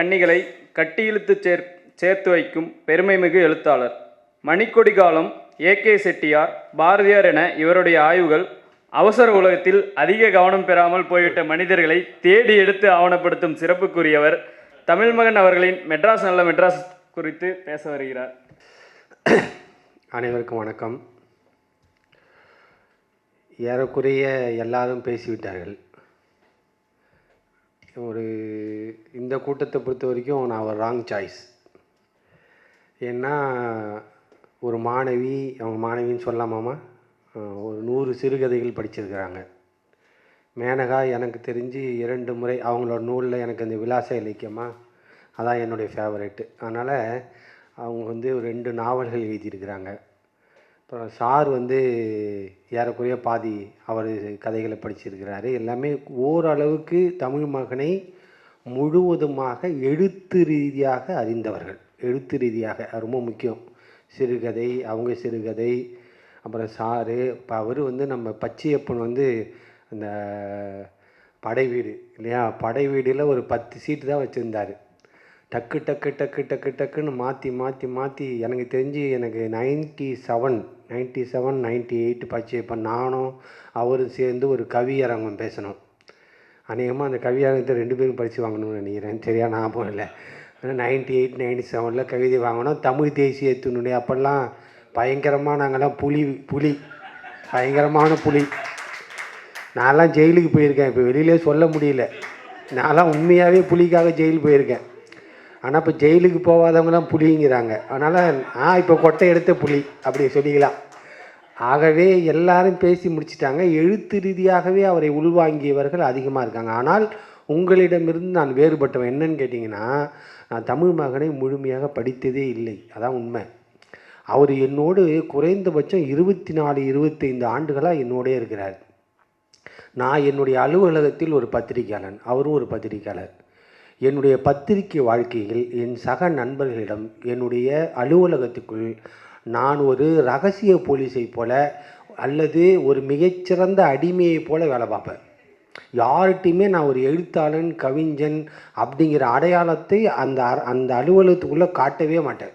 கன்னிகளை கட்டியிழுத்து சேர்த்து வைக்கும் பெருமைமிகு எழுத்தாளர். மணிக்கொடி காலம், ஏ.கே. செட்டியார், பாரதியார் என இவருடைய ஆய்வுகள் அவசர உலகத்தில் அதிக கவனம் பெறாமல் போய்விட்ட மனிதர்களை தேடி எடுத்து ஆவணப்படுத்தும் சிறப்புக்குரியவர். தமிழ்மகன் அவர்களின் மெட்ராஸ் நல்ல மெட்ராஸ் குறித்து பேச வருகிறார். அனைவருக்கும் வணக்கம். ஏறக்குறைய எல்லாரும் பேசிவிட்டார்கள். இந்த கூட்டத்தை பொறுத்த வரைக்கும் நான் ஒரு ராங் சாய்ஸ். ஏன்னா ஒரு மாணவி, அவங்க மாணவின்னு சொல்லலாமாம்மா, ஒரு 100 சிறுகதைகள் படிச்சிருக்கிறாங்க. மேனகா எனக்கு தெரிஞ்சு 2 முறை அவங்களோட நூலில் எனக்கு அந்த விலாச இலக்கியமாக அதான் என்னுடைய ஃபேவரெட்டு. அதனால் அவங்க ஒரு 2 நாவல்கள் எழுதியிருக்கிறாங்க. அப்புறம் சார் ஏறக்குறைய பாதி அவர் கதைகளை படிச்சிருக்கிறாரு. எல்லாமே ஓரளவுக்கு தமிழ் மகனை முழுவதுமாக எழுத்து ரீதியாக அறிந்தவர்கள். எழுத்து ரீதியாக ரொம்ப முக்கியம். சிறுகதை, அவங்க சிறுகதை, அப்புறம் சாரு. இப்போ அவர் நம்ம பச்சையப்பன் அந்த படை வீடு இல்லையா, படை வீடில் ஒரு 10 சீட்டு தான் வச்சுருந்தார். டக்கு டக்கு டக்கு டக்கு டக்குன்னு மாற்றி மாற்றி மாற்றி எனக்கு தெரிஞ்சு எனக்கு 97, 98 பச்சையப்பன் நானும் அவரும் சேர்ந்து ஒரு கவியரங்கம் பேசணும். அநேகமாக அந்த கவியரங்கத்தை 2 பேரும் பரிசு வாங்கணும்னு நினைக்கிறேன். சரியா ஞாபகம் இல்லை. 98, 97 கவிதை வாங்கினோம். தமிழ் தேசியத்தினுடைய அப்போல்லாம் பயங்கரமாக நாங்கள்லாம் புலி பயங்கரமான புலி. நான்லாம் ஜெயிலுக்கு போயிருக்கேன். இப்போ வெளியிலே சொல்ல முடியல. நான்லாம் உண்மையாகவே புலிக்காக ஜெயில் போயிருக்கேன். ஆனால் இப்போ ஜெயிலுக்கு போகாதவங்களாம் புலிங்கிறாங்க. அதனால் இப்போ கொட்டை எடுத்த புலி அப்படி சொல்லிக்கலாம். ஆகவே எல்லாரும் பேசி முடிச்சிட்டாங்க. எழுத்து ரீதியாகவே அவரை உள்வாங்கியவர்கள் அதிகமாக இருக்காங்க. ஆனால் உங்களிடமிருந்து நான் வேறுபட்டவன். என்னன்னு கேட்டிங்கன்னா, நான் தமிழ் மகனை முழுமையாக படித்ததே இல்லை. அதான் உண்மை. அவர் என்னோடு குறைந்தபட்சம் 24, 25 ஆண்டுகளாக என்னோடே இருக்கிறார். நான் என்னுடைய அலுவலகத்தில் ஒரு பத்திரிகையாளன், அவரும் ஒரு பத்திரிகையாளர். என்னுடைய பத்திரிகை வாழ்க்கையில் என் சக நண்பர்களிடம் என்னுடைய அலுவலகத்துக்குள் நான் ஒரு இரகசிய போலீஸை போல அல்லது ஒரு மிகச்சிறந்த அடிமையை போல வேலை பார்ப்பேன். யார்கிட்டையுமே நான் ஒரு எழுத்தாளன், கவிஞன் அப்படிங்கிற அடையாளத்தை அந்த அலுவலகத்துக்குள்ளே காட்டவே மாட்டேன்.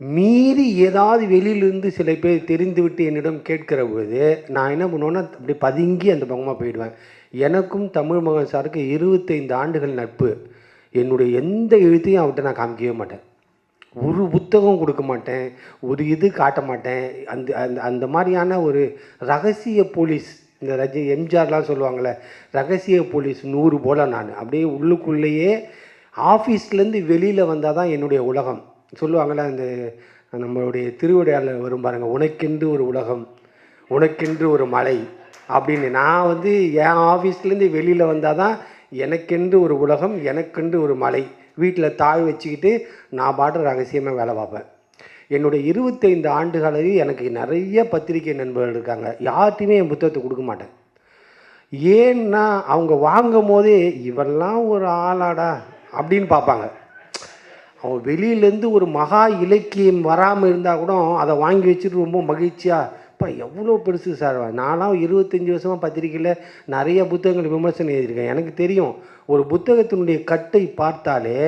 மீறி ஏதாவது வெளியிலிருந்து சில பேர் தெரிந்துவிட்டு என்னிடம் கேட்கிற பொழுது நான் என்ன பண்ணுவேன்னா, அப்படி பதுங்கி அந்த பக்கமாக போயிடுவேன். எனக்கும் தமிழ் மகன் சாருக்கு 25 ஆண்டுகள் நட்பு. என்னுடைய எந்த எழுத்தையும் அவர்கிட்ட நான் காமிக்கவே மாட்டேன். ஒரு புத்தகம் கொடுக்க மாட்டேன், ஒரு இது காட்ட மாட்டேன். அந்த அந்த அந்த மாதிரியான ஒரு ரகசிய போலீஸ். இந்த எம்ஜிஆர்லாம் சொல்லுவாங்கள்ல, ரகசிய போலீஸ் 100 போல். நான் அப்படியே உள்ளுக்குள்ளேயே ஆஃபீஸ்லேருந்து வெளியில் வந்தால் தான் என்னுடைய உலகம். சொல்லுவாங்கள்ல, அந்த நம்மளுடைய திருவிடையாளர் வரும் பாருங்கள், உனக்கென்று ஒரு உலகம், உனக்கென்று ஒரு மலை அப்படின்னு. நான் என் ஆஃபீஸ்லேருந்து வெளியில் வந்தால் தான் எனக்கென்று ஒரு உலகம், எனக்கென்று ஒரு மலை. வீட்டில் தாய் வச்சுக்கிட்டு நான் பாட்டு ரகசியமாக வேலை பார்ப்பேன். என்னுடைய 25 ஆண்டுகளில் எனக்கு நிறைய பத்திரிகை நண்பர்கள் இருக்காங்க. யார்ட்டையுமே என் புத்தகத்தை கொடுக்க மாட்டேன். ஏன்னா அவங்க வாங்கும் போதே இவெல்லாம் ஒரு ஆளாடா அப்படின்னு பார்ப்பாங்க. அவங்க வெளியிலேருந்து ஒரு மகா இலக்கியம் வராமல் இருந்தால் கூட அதை வாங்கி வச்சுட்டு ரொம்ப மகிழ்ச்சியாக, இப்போ எவ்வளோ பெருசு சார். நான்லாம் 25 வருஷமாக பத்திரிக்கையில் நிறைய புத்தகங்கள் விமர்சனம் எழுதியிருக்கேன். எனக்கு தெரியும், ஒரு புத்தகத்தினுடைய கட்டை பார்த்தாலே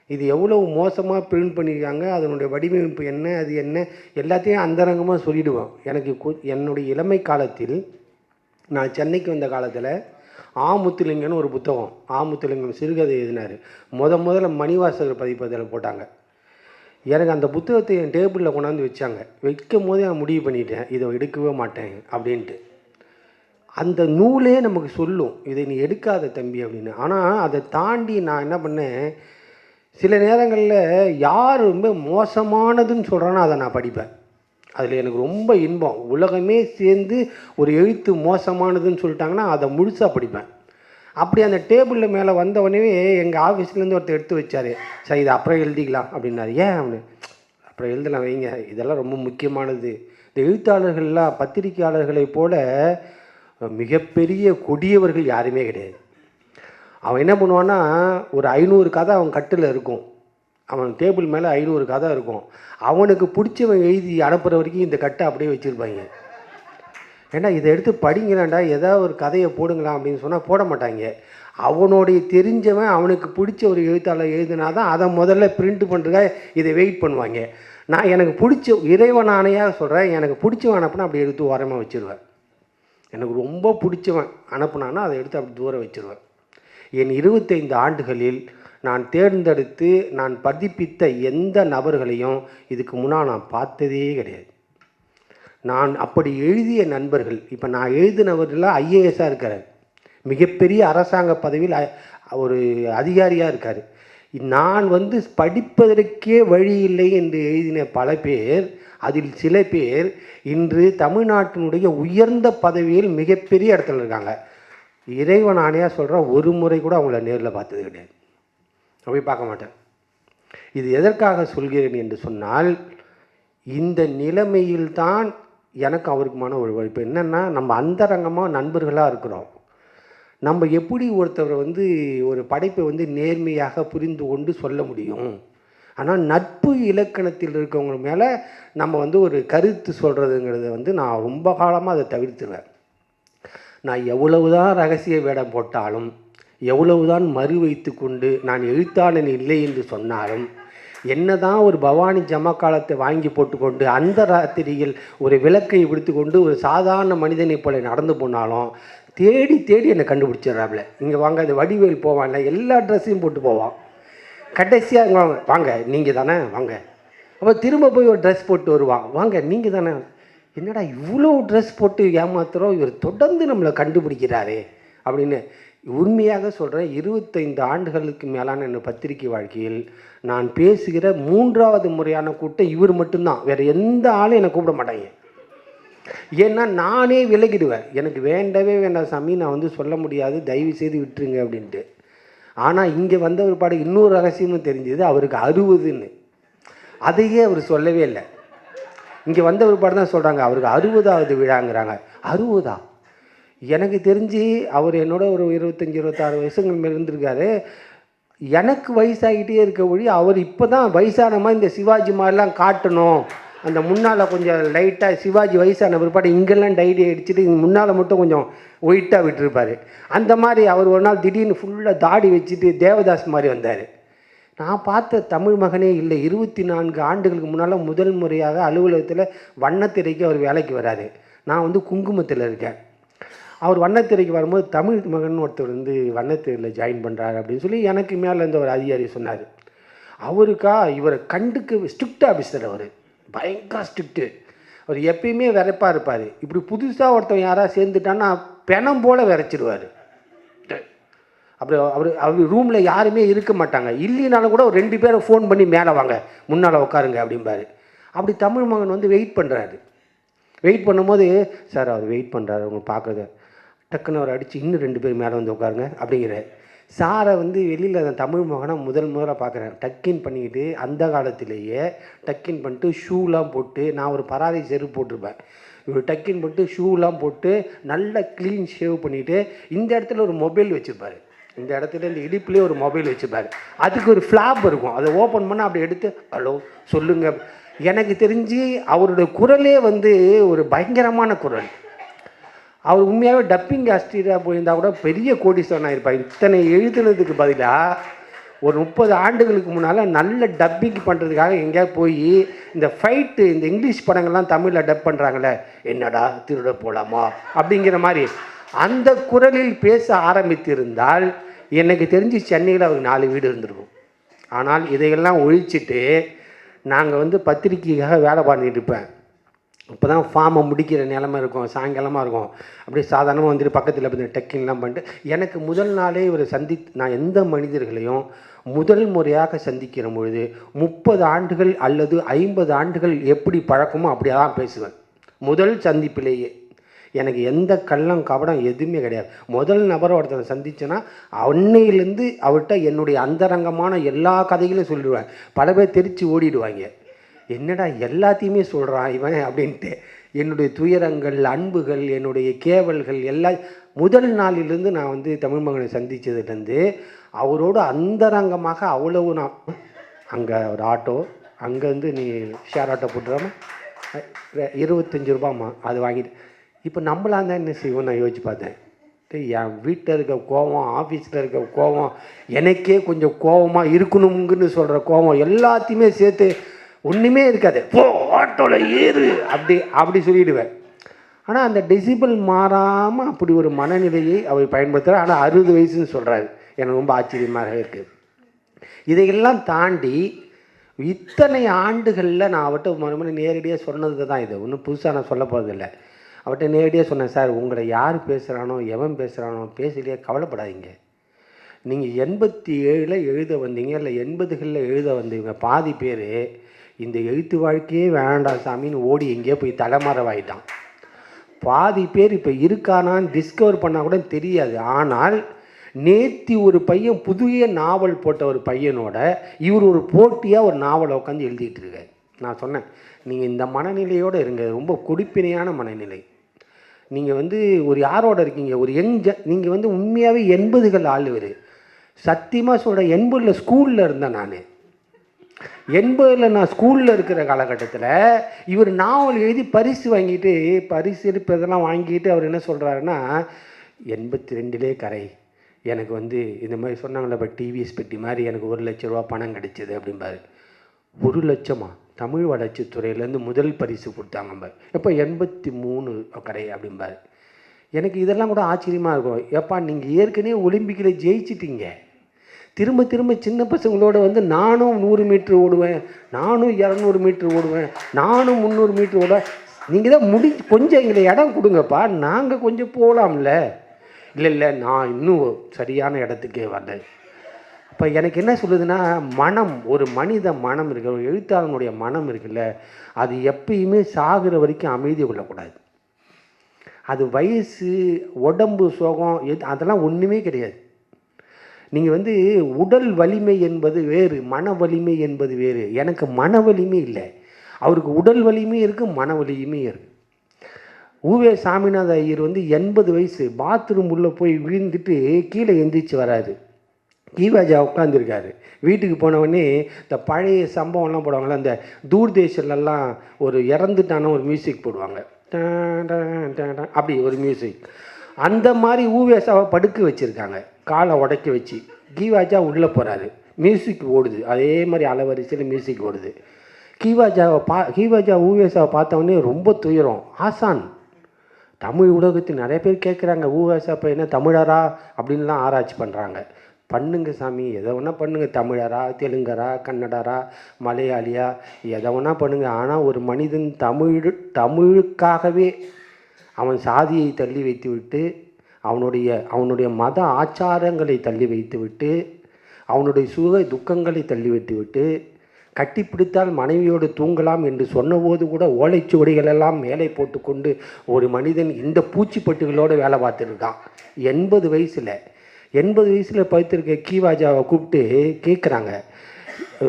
இது எவ்வளோ மோசமாக பிரிண்ட் பண்ணியிருக்காங்க, அதனுடைய வடிவமைப்பு என்ன, அது என்ன, எல்லாத்தையும் அந்தரங்கமாக சொல்லிவிடுவேன். எனக்கு என்னுடைய இளமை காலத்தில், நான் சென்னைக்கு வந்த காலத்தில் ஆமுத்துலிங்கன்னு ஒரு புத்தகம், ஆமுத்துலிங்கம் சிறுகதை எழுதினார். முதல்ல மணிவாசகர் பதிப்பு அதில் போட்டாங்க. எனக்கு அந்த புத்தகத்தை என் டேபிளில் கொண்டாந்து வச்சாங்க. வைக்கும் போதே நான் முடிவு பண்ணிட்டேன், இதை எடுக்கவே மாட்டேன் அப்படின்ட்டு. அந்த நூலே நமக்கு சொல்லும், இதை நீ எடுக்காத தம்பி அப்படின்னு. ஆனால் அதை தாண்டி நான் என்ன பண்ணேன், சில நேரங்களில் யார் ரொம்ப மோசமானதுன்னு சொல்கிறானோ அதை நான் படிப்பேன். அதில் எனக்கு ரொம்ப இன்பம். உலகமே சேர்ந்து ஒரு எழுத்து மோசமானதுன்னு சொல்லிட்டாங்கன்னா அதை முழுசாக படிப்பேன். அப்படி அந்த டேபிளில் மேலே வந்தவொடனே எங்கள் ஆஃபீஸ்லேருந்து ஒருத்தர் எடுத்து வச்சார். சார் இதை அப்புறம் எழுதிக்கலாம் அப்படின்னாரு. ஏன் அவனு? அப்புறம் எழுதலாம் வைங்க, இதெல்லாம் ரொம்ப முக்கியமானது. இந்த எழுத்தாளர்கள்லாம் பத்திரிகையாளர்களைப் போல மிகப்பெரிய கொடியவர்கள் யாருமே கிடையாது. அவன் என்ன பண்ணுவான்னா, ஒரு 500 கதை அவன் கட்டில் இருக்கும். அவன் டேபிள் மேலே 500 கதை இருக்கும். அவனுக்கு பிடிச்சவன் எழுதி அனுப்புகிற வரைக்கும் இந்த கட்டை அப்படியே வச்சுருப்பாங்க. ஏன்னா இதை எடுத்து படிங்களாண்டா, ஏதாவது ஒரு கதையை போடுங்களா அப்படின்னு சொன்னால் போட மாட்டாங்க. அவனுடைய தெரிஞ்சவன் அவனுக்கு பிடிச்ச ஒரு எழுத்தாளர் எழுதினா தான் அதை முதல்ல பிரிண்ட் பண்ணுறதுக்காக இதை வெயிட் பண்ணுவாங்க. நான் எனக்கு பிடிச்ச இறைவன் ஆணையாக சொல்கிறேன், எனக்கு பிடிச்சவன் அனுப்புனா அப்படி எடுத்து ஓரமாக வச்சுருவேன். எனக்கு ரொம்ப பிடிச்சவன் அனுப்புனான்னா அதை எடுத்து அப்படி தூரம் வச்சுருவேன். என் 25 ஆண்டுகளில் நான் தேர்ந்தெடுத்து நான் பதிப்பித்த எந்த நபர்களையும் இதுக்கு முன்னால் நான் பார்த்ததே கிடையாது. நான் அப்படி எழுதிய நண்பர்கள், இப்போ நான் எழுதினவர்களாக ஐஏஎஸ்ஸாக இருக்கார், மிகப்பெரிய அரசாங்க பதவியில் ஒரு அதிகாரியாக இருக்கார். நான் வந்து படிப்பதற்கே வழி இல்லை என்று எழுதின பல பேர், அதில் சில பேர் இன்று தமிழ்நாட்டினுடைய உயர்ந்த பதவியில் மிகப்பெரிய இடத்துல இருக்காங்க. இறைவன் ஆணையாக சொல்கிறேன், ஒரு முறை கூட அவங்கள நேரில் பார்த்தது கிடையாது, போய் பார்க்க மாட்டேன். இது எதற்காக சொல்கிறேன் என்று சொன்னால், இந்த நிலைமையில்தான் எனக்கு அவருக்குமான ஒரு இப்போ என்னென்னா, நம்ம அந்தரங்கமாக நண்பர்களாக இருக்கிறோம். நம்ம எப்படி ஒருத்தவரை வந்து ஒரு படைப்பை வந்து நேர்மையாக புரிந்து கொண்டு சொல்ல முடியும்? ஆனால் நட்பு இலக்கணத்தில் இருக்கவங்க மேலே நம்ம வந்து ஒரு கருத்து சொல்கிறதுங்கிறத வந்து நான் ரொம்ப காலமாக அதை தவிர்த்துருவேன். நான் எவ்வளவுதான் ரகசிய வேடம் போட்டாலும், எவ்வளவுதான் மறு வைத்து கொண்டு நான் எழுத்தாளன் இல்லை என்று சொன்னாலும், என்னதான் ஒரு பவானி ஜமக்காலத்தை வாங்கி போட்டுக்கொண்டு அந்த ராத்திரியில் ஒரு விளக்கை விடுத்துக்கொண்டு ஒரு சாதாரண மனிதனை போல நடந்து போனாலும் தேடி தேடி என்னை கண்டுபிடிச்சிட்றாப்புல. இங்கே வாங்க, அது வடிவேல் போவான்ல, எல்லா ட்ரெஸ்ஸையும் போட்டு போவான். கடைசியாக வாங்க நீங்கள் தானே வாங்க, அப்போ திரும்ப போய் ஒரு ட்ரெஸ் போட்டு வருவான், வாங்க நீங்கள் தானே. என்னடா இவ்வளோ ட்ரெஸ் போட்டு ஏமாத்துறோம், இவர் தொடர்ந்து நம்மளை கண்டுபிடிக்கிறாரே அப்படின்னு. உண்மையாக சொல்கிறேன், 25 ஆண்டுகளுக்கு மேலான என் பத்திரிகை வாழ்க்கையில் நான் பேசுகிற 3வது முறையான கூட்டம் இவர் மட்டும்தான். வேறு எந்த ஆளும் என்னை கூப்பிட மாட்டாங்க. ஏன்னா நானே விலகிடுவேன், எனக்கு வேண்டவே வேண்டாம் சாமி, நான் வந்து சொல்ல முடியாது, தயவு செய்து விட்டுருங்க அப்படின்ட்டு. ஆனால் இங்கே வந்த ஒரு பாடு இன்னொரு ரகசியமும் தெரிஞ்சது, அவருக்கு 60ன்னு. அதையே அவர் சொல்லவே இல்லை. இங்கே வந்த ஒரு பாடு தான் சொல்கிறாங்க, அவருக்கு 60வது விழாங்கிறாங்க. 60ஆ? எனக்கு தெரிஞ்சு அவர் என்னோட ஒரு 25-26 வயசுங்கள் மேலே இருந்திருக்காரு. எனக்கு வயசாகிட்டே இருக்க ஒழி, அவர் இப்போ தான் வயசான மாதிரி இந்த சிவாஜி மாதிரிலாம் காட்டணும், அந்த முன்னால் கொஞ்சம் லைட்டாக சிவாஜி வயசான பிற்பாடு இங்கெல்லாம் டைரி அடிச்சுட்டு முன்னால் மட்டும் கொஞ்சம் ஒயிட்டாக விட்டுருப்பார். அந்த மாதிரி அவர் ஒரு நாள் திடீர்னு ஃபுல்லாக தாடி வச்சுட்டு தேவதாஸ் மாதிரி வந்தார். நான் பார்த்த தமிழ் மகனே இல்லை. 24 ஆண்டுகளுக்கு முன்னால் முதல் முறையாக அலுவலகத்தில் வண்ணத்திரைக்கு அவர் வேலைக்கு வராரு. நான் வந்து குங்குமத்தில் இருக்கேன். அவர் வண்ணத்திரைக்கு வரும்போது தமிழ் மகன் ஒருத்தர் வந்து வண்ணத்திரையில் ஜாயின் பண்ணுறாரு அப்படின்னு சொல்லி எனக்கு மேலே இருந்த ஒரு அதிகாரி சொன்னார். அவருக்கா இவரை கண்டுக்கு ஸ்ட்ரிக்ட் ஆஃபீஸர், அவர் பயங்கர ஸ்ட்ரிக்ட்டு. அவர் எப்பயுமே விரைப்பாக இருப்பார். இப்படி புதுசாக ஒருத்தன் யாராவது சேர்ந்துட்டான்னா பெணம் போல் விரைச்சிடுவார். அப்புறம் அவர் ரூமில் யாருமே இருக்க மாட்டாங்க. இல்லைனாலும் கூட ஒரு 2 பேரை ஃபோன் பண்ணி மேலே வாங்க, முன்னால் உட்காருங்க அப்படிம்பாரு. அப்படி தமிழ் மகன் வந்து வெயிட் பண்ணுறாரு. வெயிட் பண்ணும்போது, சார் அவர் வெயிட் பண்ணுறாரு அவங்க பார்க்குறது, டக்குன்னு அவர் அடித்து இன்னும் 2 பேர் மேலே வந்து உட்காருங்க அப்படிங்கிற. சாரை வந்து வெளியில் அந்த தமிழ் மகனை முதல்ல பார்க்குறேன். டக்கின் பண்ணிக்கிட்டு அந்த காலத்திலேயே டக்கின் பண்ணிட்டு ஷூலாம் போட்டு, நான் ஒரு பராதி செருப்பு போட்டிருப்பேன், இவர் டக்கின் பண்ணிட்டு ஷூலாம் போட்டு நல்லா க்ளீன் ஷேவ் பண்ணிவிட்டு இந்த இடத்துல ஒரு மொபைல் வச்சுருப்பார். இந்த இடத்துல இந்த இடுப்புலேயே ஒரு மொபைல் வச்சுருப்பார். அதுக்கு ஒரு ஃப்ளாப் இருக்கும், அதை ஓப்பன் பண்ணால் அப்படி எடுத்து ஹலோ சொல்லுங்கள். எனக்கு தெரிஞ்சு அவருடைய குரலே வந்து ஒரு பயங்கரமான குரல். அவர் உண்மையாகவே டப்பிங் ஆஸ்திரேலியா போயிருந்தால் கூட பெரிய கோடீஸ்வரன் ஆகிருப்பார். இத்தனை எழுதுனதுக்கு பதிலாக ஒரு 30 ஆண்டுகளுக்கு முன்னால் நல்ல டப்பிங் பண்ணுறதுக்காக எங்கேயா போய் இந்த ஃபைட்டு, இந்த இங்கிலீஷ் படங்கள்லாம் தமிழில் டப் பண்ணுறாங்களே, என்னடா திருட போகலாமா அப்படிங்கிற மாதிரி அந்த குரலில் பேச ஆரம்பித்திருந்தால் எனக்கு தெரிஞ்சு சென்னையில் அவருக்கு 4 வீடு இருந்திருக்கும். ஆனால் இதையெல்லாம் ஒழிச்சிட்டு நாங்கள் வந்து பத்திரிக்கைக்காக வேலை பண்ணிட்டு இருப்பேன். இப்போ தான் ஃபார்மை முடிக்கிற நிலமை இருக்கும், சாயங்காலமாக இருக்கும். அப்படியே சாதாரணமாக வந்துட்டு பக்கத்தில் பார்த்து டெக்கிங்லாம் பண்ணிட்டு, எனக்கு முதல் நாளே இவரை நான் எந்த மனிதர்களையும் முதல் முறையாக சந்திக்கிற பொழுது 30 ஆண்டுகள் அல்லது 50 ஆண்டுகள் எப்படி பழக்கமோ அப்படியே தான் பேசுவேன். முதல் சந்திப்பிலேயே எனக்கு எந்த கள்ளம் கபடம் எதுவுமே கிடையாது. முதல் நபரை ஒருத்தரை சந்தித்தேன்னா அன்னையிலேருந்து அவர்கிட்ட என்னுடைய அந்தரங்கமான எல்லா கதைகளையும் சொல்லிடுவேன். பல பேர் தெரித்து ஓடிடுவாங்க, என்னடா எல்லாத்தையுமே சொல்கிறான் இவன் அப்படின்ட்டு. என்னுடைய துயரங்கள், அன்புகள், என்னுடைய கேவல்கள் எல்லாம் முதல் நாளிலிருந்து நான் வந்து தமிழ் மகனை சந்தித்ததுலேருந்து அவரோடு அந்தரங்கமாக அவ்வளவு. நான் அங்கே ஒரு ஆட்டோ, அங்கேருந்து நீ ஷேர் ஆட்டோ போட்டுறாம 25 ரூபாம்மா, அது வாங்கிட்டு இப்போ நம்மளாம் தான் என்ன செய்வோம் நான் யோசிச்சு பார்த்தேன். என் வீட்டில் இருக்க கோபம், ஆஃபீஸில் இருக்க கோபம், எனக்கே கொஞ்சம் கோபமாக இருக்கணுங்குன்னு சொல்கிற கோபம் எல்லாத்தையுமே சேர்த்து ஒன்றுமே இருக்காது, போ ஆட்டோவில் ஏறு அப்படி அப்படி சொல்லிவிடுவேன். ஆனால் அந்த டெசிபிள் மாறாமல் அப்படி ஒரு மனநிலையை அவர் பயன்படுத்துகிறார். ஆனால் 60 வயசுன்னு சொல்கிறாரு. எனக்கு ரொம்ப ஆச்சரியமாக இருக்குது. இதையெல்லாம் தாண்டி இத்தனை ஆண்டுகளில் நான் அவர்கிட்ட மறுபடியும் நேரடியாக சொன்னது தான். இது ஒன்றும் புதுசாக நான் சொல்ல போகிறதில்லை. அவர்கிட்ட நேரடியாக சொன்னேன், சார் உங்களை யார் பேசுகிறானோ எவன் பேசுகிறானோ பேசலையே, கவலைப்படாதீங்க. நீங்கள் 87 எழுத வந்தீங்க, இல்லை 80களில் எழுத வந்தீங்க. பாதி பேர் இந்த எழுத்து வாழ்க்கையே வேண்டாம் சாமின்னு ஓடி எங்கேயோ போய் தலைமறைவாயிட்டான். பாதி பேர் இப்போ இருக்கானான்னு டிஸ்கவர் பண்ணால் கூட தெரியாது. ஆனால் நேத்தி ஒரு பையன் புதிய நாவல் போட்ட ஒரு பையனோட இவர் ஒரு போட்டியாக ஒரு நாவலை உட்காந்து எழுதிட்டு இருக்கார். நான் சொன்னேன், நீங்கள் இந்த மனநிலையோடு இருங்க, ரொம்ப கொடுப்பினையான மனநிலை. நீங்கள் வந்து ஒரு யாரோட இருக்கீங்க, ஒரு நீங்கள் வந்து உண்மையாகவே 80கள் ஆளுவர். சத்தியமாக சொல்கிறேன், 80ல் ஸ்கூலில் இருந்தேன் நான். 80ல் நான் ஸ்கூலில் இருக்கிற காலகட்டத்தில் இவர் நாவல் எழுதி பரிசு வாங்கிட்டு, பரிசு எடுப்பதெல்லாம் வாங்கிட்டு அவர் என்ன சொல்கிறாருன்னா, 82லே கரை, எனக்கு வந்து இந்த மாதிரி சொன்னாங்களே இப்போ டிவிஎஸ் பெட்டி மாதிரி எனக்கு 1 லட்ச ரூபா பணம் கிடைச்சிது அப்படிம்பாரு. 1 லட்சமா? தமிழ் வளர்ச்சித்துறையிலேருந்து முதல் பரிசு கொடுத்தாங்க. எப்போ 83 கரை அப்படிம்பாரு. எனக்கு இதெல்லாம் கூட ஆச்சரியமாக இருக்கும். ஏப்பா நீங்கள் ஏற்கனவே ஒலிம்பிக்கில் ஜெயிச்சிட்டீங்க, திரும்ப திரும்ப சின்ன பசங்களோட வந்து நானும் 100 மீட்ரு ஓடுவேன், நானும் 200 மீட்ரு ஓடுவேன், நானும் 300 மீட்ரு ஓடுவேன், நீங்கள் தான் கொஞ்சம் எங்களை இடம் கொடுங்கப்பா, நாங்கள் கொஞ்சம் போகலாம்ல. இல்லை நான் இன்னும் சரியான இடத்துக்கே வரல. அப்போ எனக்கு என்ன சொல்லுதுன்னா, மனம், ஒரு மனித மனம் இருக்கு, ஒரு எழுத்தாளனுடைய மனம் இருக்குல்ல, அது எப்பயுமே சாகிற வரைக்கும் அமைதி கொள்ளக்கூடாது. அது வயசு, உடம்பு சோகம் அதெல்லாம் ஒன்றுமே கிடையாது. நீங்கள் வந்து உடல் வலிமை என்பது வேறு, மன வலிமை என்பது வேறு. எனக்கு மன வலிமை இல்லை, அவருக்கு உடல் வலிமை இருக்குது, மன வலிமை இருக்குது. ஊவே சாமிநாத ஐயர் வந்து 80 வயசு, பாத்ரூம் உள்ளே போய் விழுந்துட்டு கீழே எந்திரிச்சு வராரு. கீவாஜா உட்காந்துருக்காரு. வீட்டுக்கு போனவொடனே இந்த பழைய சம்பவம்லாம் போடுவாங்கள்ல, அந்த தூர்தேசர்லாம் ஒரு இறந்துட்டான ஒரு மியூசிக் போடுவாங்க, அப்படி ஒரு மியூசிக். அந்த மாதிரி ஊவேசாவை படுக்க வச்சுருக்காங்க, காலை உடைக்க வச்சு. கீவாஜா உள்ளே போகிறாரு, மியூசிக் ஓடுது, அதே மாதிரி அளவரிசையில் மியூசிக் ஓடுது. கீவாஜா ஊவேசாவை பார்த்தவொடனே ரொம்ப துயரம். ஆசான், தமிழ் உலகத்தில் நிறைய பேர் கேட்குறாங்க, ஊவேசா இப்போ என்ன தமிழரா அப்படின்லாம் ஆராய்ச்சி பண்ணுறாங்க. பண்ணுங்க சாமி, எதை வேணால் பண்ணுங்கள், தமிழரா, தெலுங்கரா, கன்னடரா, மலையாளியா, எதை வேணால் பண்ணுங்கள். ஆனால் ஒரு மனிதன் தமிழுக்காகவே அவன் சாதியை தள்ளி வைத்து விட்டு, அவனுடைய மத ஆச்சாரங்களை தள்ளி வைத்து விட்டு, அவனுடைய சுக துக்கங்களை தள்ளி வைத்து விட்டு, கட்டிப்பிடித்தால் மனைவியோடு தூங்கலாம் என்று சொன்னபோது கூட ஓலைச்சுவடிகளெல்லாம் மேலே போட்டுக்கொண்டு ஒரு மனிதன் இந்த பூச்சிப்பட்டுகளோடு வேலை பார்த்துருக்கான் 80 வயசில். 80 வயசில் படுத்திருக்க கீவாஜாவை கூப்பிட்டு கேட்குறாங்க.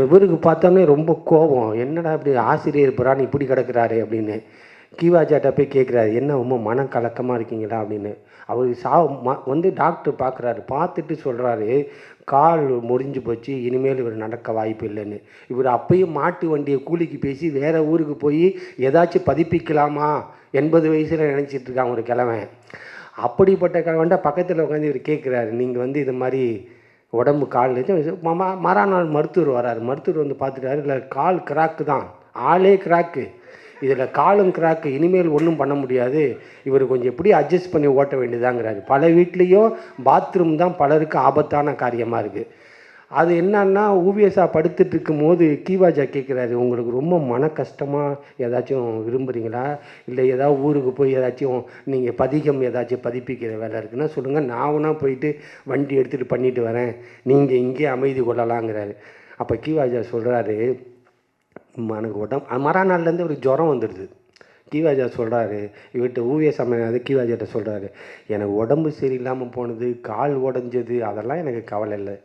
இவருக்கு பார்த்தோன்னே ரொம்ப கோபம், என்னடா இப்படி ஆசிரியர் புறான் இப்படி கிடக்கிறாரு அப்படின்னு. கீவாஜாட்ட போய் கேட்குறாரு, என்ன ரொம்ப மனக்கலக்கமாக இருக்கீங்களா அப்படின்னு. அவர் வந்து டாக்டர் பார்க்குறாரு, பார்த்துட்டு சொல்கிறாரு, கால் முறிஞ்சு போச்சு, இனிமேல் இவர் நடக்க வாய்ப்பு இல்லைன்னு. இவர் அப்பயும் மாட்டு வண்டியை கூலிக்கு பேசி வேறு ஊருக்கு போய் ஏதாச்சும் பதிப்பிக்கலாமா 80 வயசில் நினச்சிட்டு இருக்காங்க ஒரு கிழமை. அப்படிப்பட்ட கிழவன்டா பக்கத்தில் உட்காந்து இவர் கேட்குறாரு, நீங்கள் வந்து இது மாதிரி உடம்பு கால் மறுநாள் மருத்துவர் வராரு. மருத்துவர் வந்து பார்த்துட்டாரு, இல்லை கால் கிராக்கு தான், ஆளே கிராக்கு, இதில் காலும் கிராக்கு, இனிமேல் ஒன்றும் பண்ண முடியாது, இவர் கொஞ்சம் எப்படி அட்ஜஸ்ட் பண்ணி ஓட்ட வேண்டியதாங்கிறாரு. பல வீட்லேயும் பாத்ரூம் தான் பலருக்கு ஆபத்தான காரியமாக இருக்குது. அது என்னன்னா, ஊவியஸா படுத்துட்டு இருக்கும்போது கீவாஜா கேட்குறாரு, உங்களுக்கு ரொம்ப மன கஷ்டமாக ஏதாச்சும் விரும்புகிறீங்களா, இல்லை ஏதாவது ஊருக்கு போய் ஏதாச்சும் நீங்கள் பதிகம் ஏதாச்சும் பதிப்பிக்கிற வேலை இருக்குன்னா சொல்லுங்கள், நான் வேணா போயிட்டு வண்டி எடுத்துகிட்டு பண்ணிட்டு வரேன், நீங்கள் இங்கே அமைதி கொள்ளலாங்கிறாரு. அப்போ கீவாஜா சொல்கிறாரு, எனக்கு மறுநாள்லேருந்து ஒரு ஜுரம் வந்துடுது. கீவாஜா சொல்கிறாரு, இவர்கிட்ட ஊவிய சமயம் கீவாஜாட்ட சொல்கிறாரு, எனக்கு உடம்பு சரியில்லாமல் போனது, கால் உடஞ்சது, அதெல்லாம் எனக்கு கவலை இல்லை.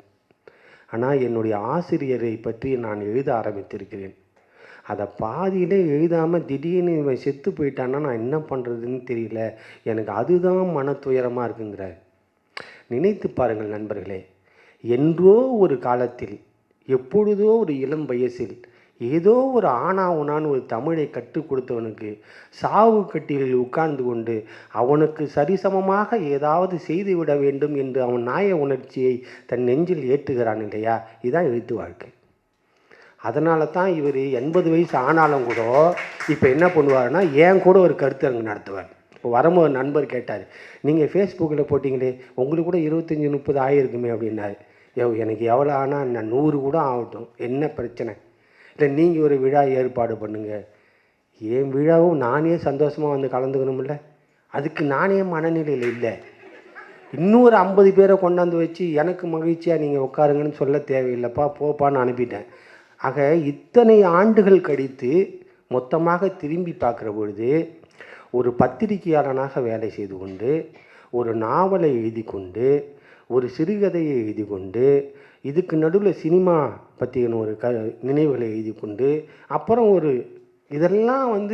ஆனால் என்னுடைய ஆசிரியரை பற்றி நான் எழுத ஆரம்பித்திருக்கிறேன். அதை பாதியிலே எழுதாமல் திடீர்னு இவன் செத்து போயிட்டான்னா நான் என்ன பண்ணுறதுன்னு தெரியல, எனக்கு அதுதான் மன துயரமாக இருக்குங்கிறார். நினைத்து பாருங்கள் நண்பர்களே, என்றோ ஒரு காலத்தில், எப்பொழுதோ ஒரு இளம் வயசில் ஏதோ ஒரு ஆனா உனான்னு ஒரு தமிழை கற்றுக் கொடுத்தவனுக்கு சாவு கட்டிலில் உட்கார்ந்து கொண்டு அவனுக்கு சரிசமமாக ஏதாவது செய்துவிட வேண்டும் என்று அவன் நியாய உணர்ச்சியை தன் நெஞ்சில் ஏற்றுகிறான் இல்லையா? இதுதான் எழுத்து வாழ்க்கை. அதனால தான் இவர் 80 வயசு ஆனாலும் கூட இப்போ என்ன பண்ணுவாருன்னா என் கூட ஒரு கருத்தரங்கு நடத்துவார். இப்போ வரும்போது நண்பர் கேட்டார், நீங்கள் ஃபேஸ்புக்கில் போட்டிங்களே உங்களுக்கு கூட 25-30 ஆகிருக்குமே அப்படின்னாரு. எனக்கு எவ்வளோ ஆனால் நான் 100 கூட ஆகட்டும், என்ன பிரச்சனை இல்லை, நீங்கள் ஒரு விழா ஏற்பாடு பண்ணுங்கள். என் விழாவும் நானே சந்தோஷமாக வந்து கலந்துக்கணும்ல, அதுக்கு நானே மனநிலையில் இல்லை. இன்னொரு 50 பேரை கொண்டாந்து வச்சு எனக்கு மகிழ்ச்சியாக நீங்கள் உட்காருங்கன்னு சொல்ல தேவையில்லைப்பா, போப்பான்னு அனுப்பிட்டேன். ஆக இத்தனை ஆண்டுகள் கழித்து மொத்தமாக திரும்பி பார்க்குற பொழுது ஒரு பத்திரிகையாளனாக வேலை செய்து கொண்டு, ஒரு நாவலை எழுதி கொண்டு, ஒரு சிறுகதையை எழுதி கொண்டு, இதுக்கு நடுவில் சினிமா பற்றின ஒரு நினைவுகளை எழுதி கொண்டு, அப்புறம் ஒரு இதெல்லாம்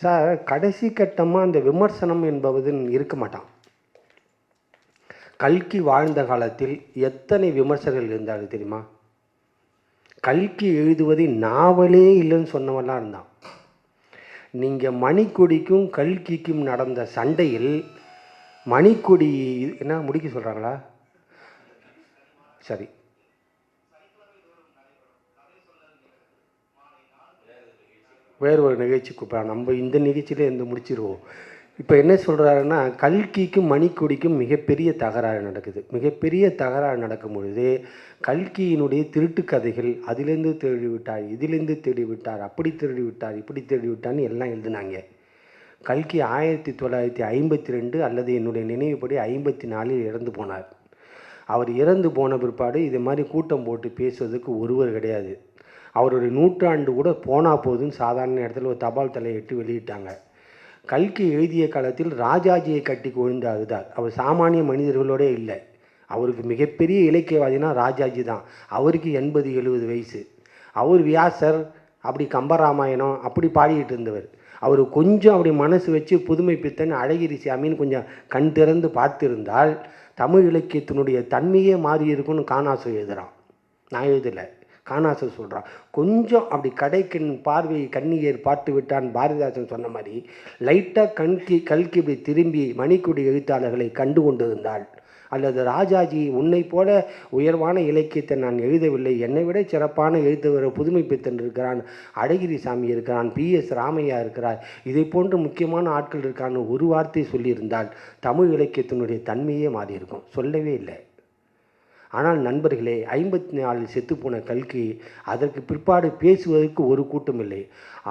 சார் கடைசி கட்டமாக அந்த விமர்சனம் என்பது இருக்க மாட்டான். கல்கி வாழ்ந்த காலத்தில் எத்தனை விமர்சகர்கள் இருந்தார்கள் தெரியுமா? கல்கி எழுதுவதை நாவலே இல்லைன்னு சொன்னவெல்லாம் இருந்தான். நீங்கள் மணிக்கொடிக்கும் கல்கிக்கும் நடந்த சண்டையில் மணிக்கொடி என்ன முடிக்க சொல்கிறாங்களா? சரி, வேறு ஒரு நிகழ்ச்சி கூப்பிட்றாங்க. நம்ம இந்த நிகழ்ச்சியிலே முடிச்சிருவோம். இப்போ என்ன சொல்கிறாருன்னா, கல்கிக்கும் மணிக்கொடிக்கும் மிகப்பெரிய தகராறு நடக்குது. மிகப்பெரிய தகராறு நடக்கும் பொழுது கல்கியினுடைய திருட்டு கதைகள், அதிலேருந்து தேடி விட்டார், இதிலேருந்து தேடி விட்டார், அப்படி தேடி விட்டார், இப்படி தேடி விட்டார்னு எல்லாம் எழுதுனாங்க. கல்கி 1952 அல்லது என்னுடைய நினைவுப்படி 54 இறந்து போனார். அவர் இறந்து போன பிற்பாடு இது மாதிரி கூட்டம் போட்டு பேசுவதற்கு ஒருவர் கிடையாது. அவருடைய 100 கூட போனால் போதுன்னு சாதாரண இடத்துல ஒரு தபால் தலையிட்டு வெளியிட்டாங்க. கல்கி எழுதிய காலத்தில் ராஜாஜியை கட்டி கொழுந்து அழுதார். அவர் சாமானிய மனிதர்களோடே இல்லை. அவருக்கு மிகப்பெரிய இலக்கியவாதினா ராஜாஜி தான். அவருக்கு 80-70 வயசு. அவர் வியாசர் அப்படி கம்பராமாயணம் அப்படி பாடிக்கிட்டு இருந்தவர். அவர் கொஞ்சம் அப்படி மனசு வச்சு புதுமை பித்தன் அழகிரி சாமின்னு கொஞ்சம் கண் திறந்து பார்த்திருந்தால் தமிழ் இலக்கியத்தினுடைய தன்மையே மாறி இருக்குன்னு காணாசு எழுதுகிறான். நான் எழுதலை, காணாசு சொல்கிறான். கொஞ்சம் அப்படி கடைக்கண் பார்வை கண்ணியர் பார்த்து விட்டான் பாரதிதாசன் சொன்ன மாதிரி லைட்டாக கல்கி இப்படி திரும்பி மணிக்கொடி எழுத்தாளர்களை கண்டு கொண்டிருந்தாள், அல்லது ராஜாஜி உன்னை போல உயர்வான இலக்கியத்தை நான் எழுதவில்லை, என்னை விட சிறப்பான எழுத்தவர் புதுமை பித்தன் இருக்கிறான், அழகிரி சாமி இருக்கிறான், PS ராமையா இருக்கிறார், இதை போன்று முக்கியமான ஆட்கள் இருக்கான்னு ஒரு வார்த்தை சொல்லியிருந்தால் தமிழ் இலக்கியத்தினுடைய தன்மையே மாறி இருக்கும். சொல்லவே இல்லை. ஆனால் நண்பர்களே, 54 செத்துப்போன கல்கி அதற்கு பிற்பாடு பேசுவதற்கு ஒரு கூட்டம் இல்லை.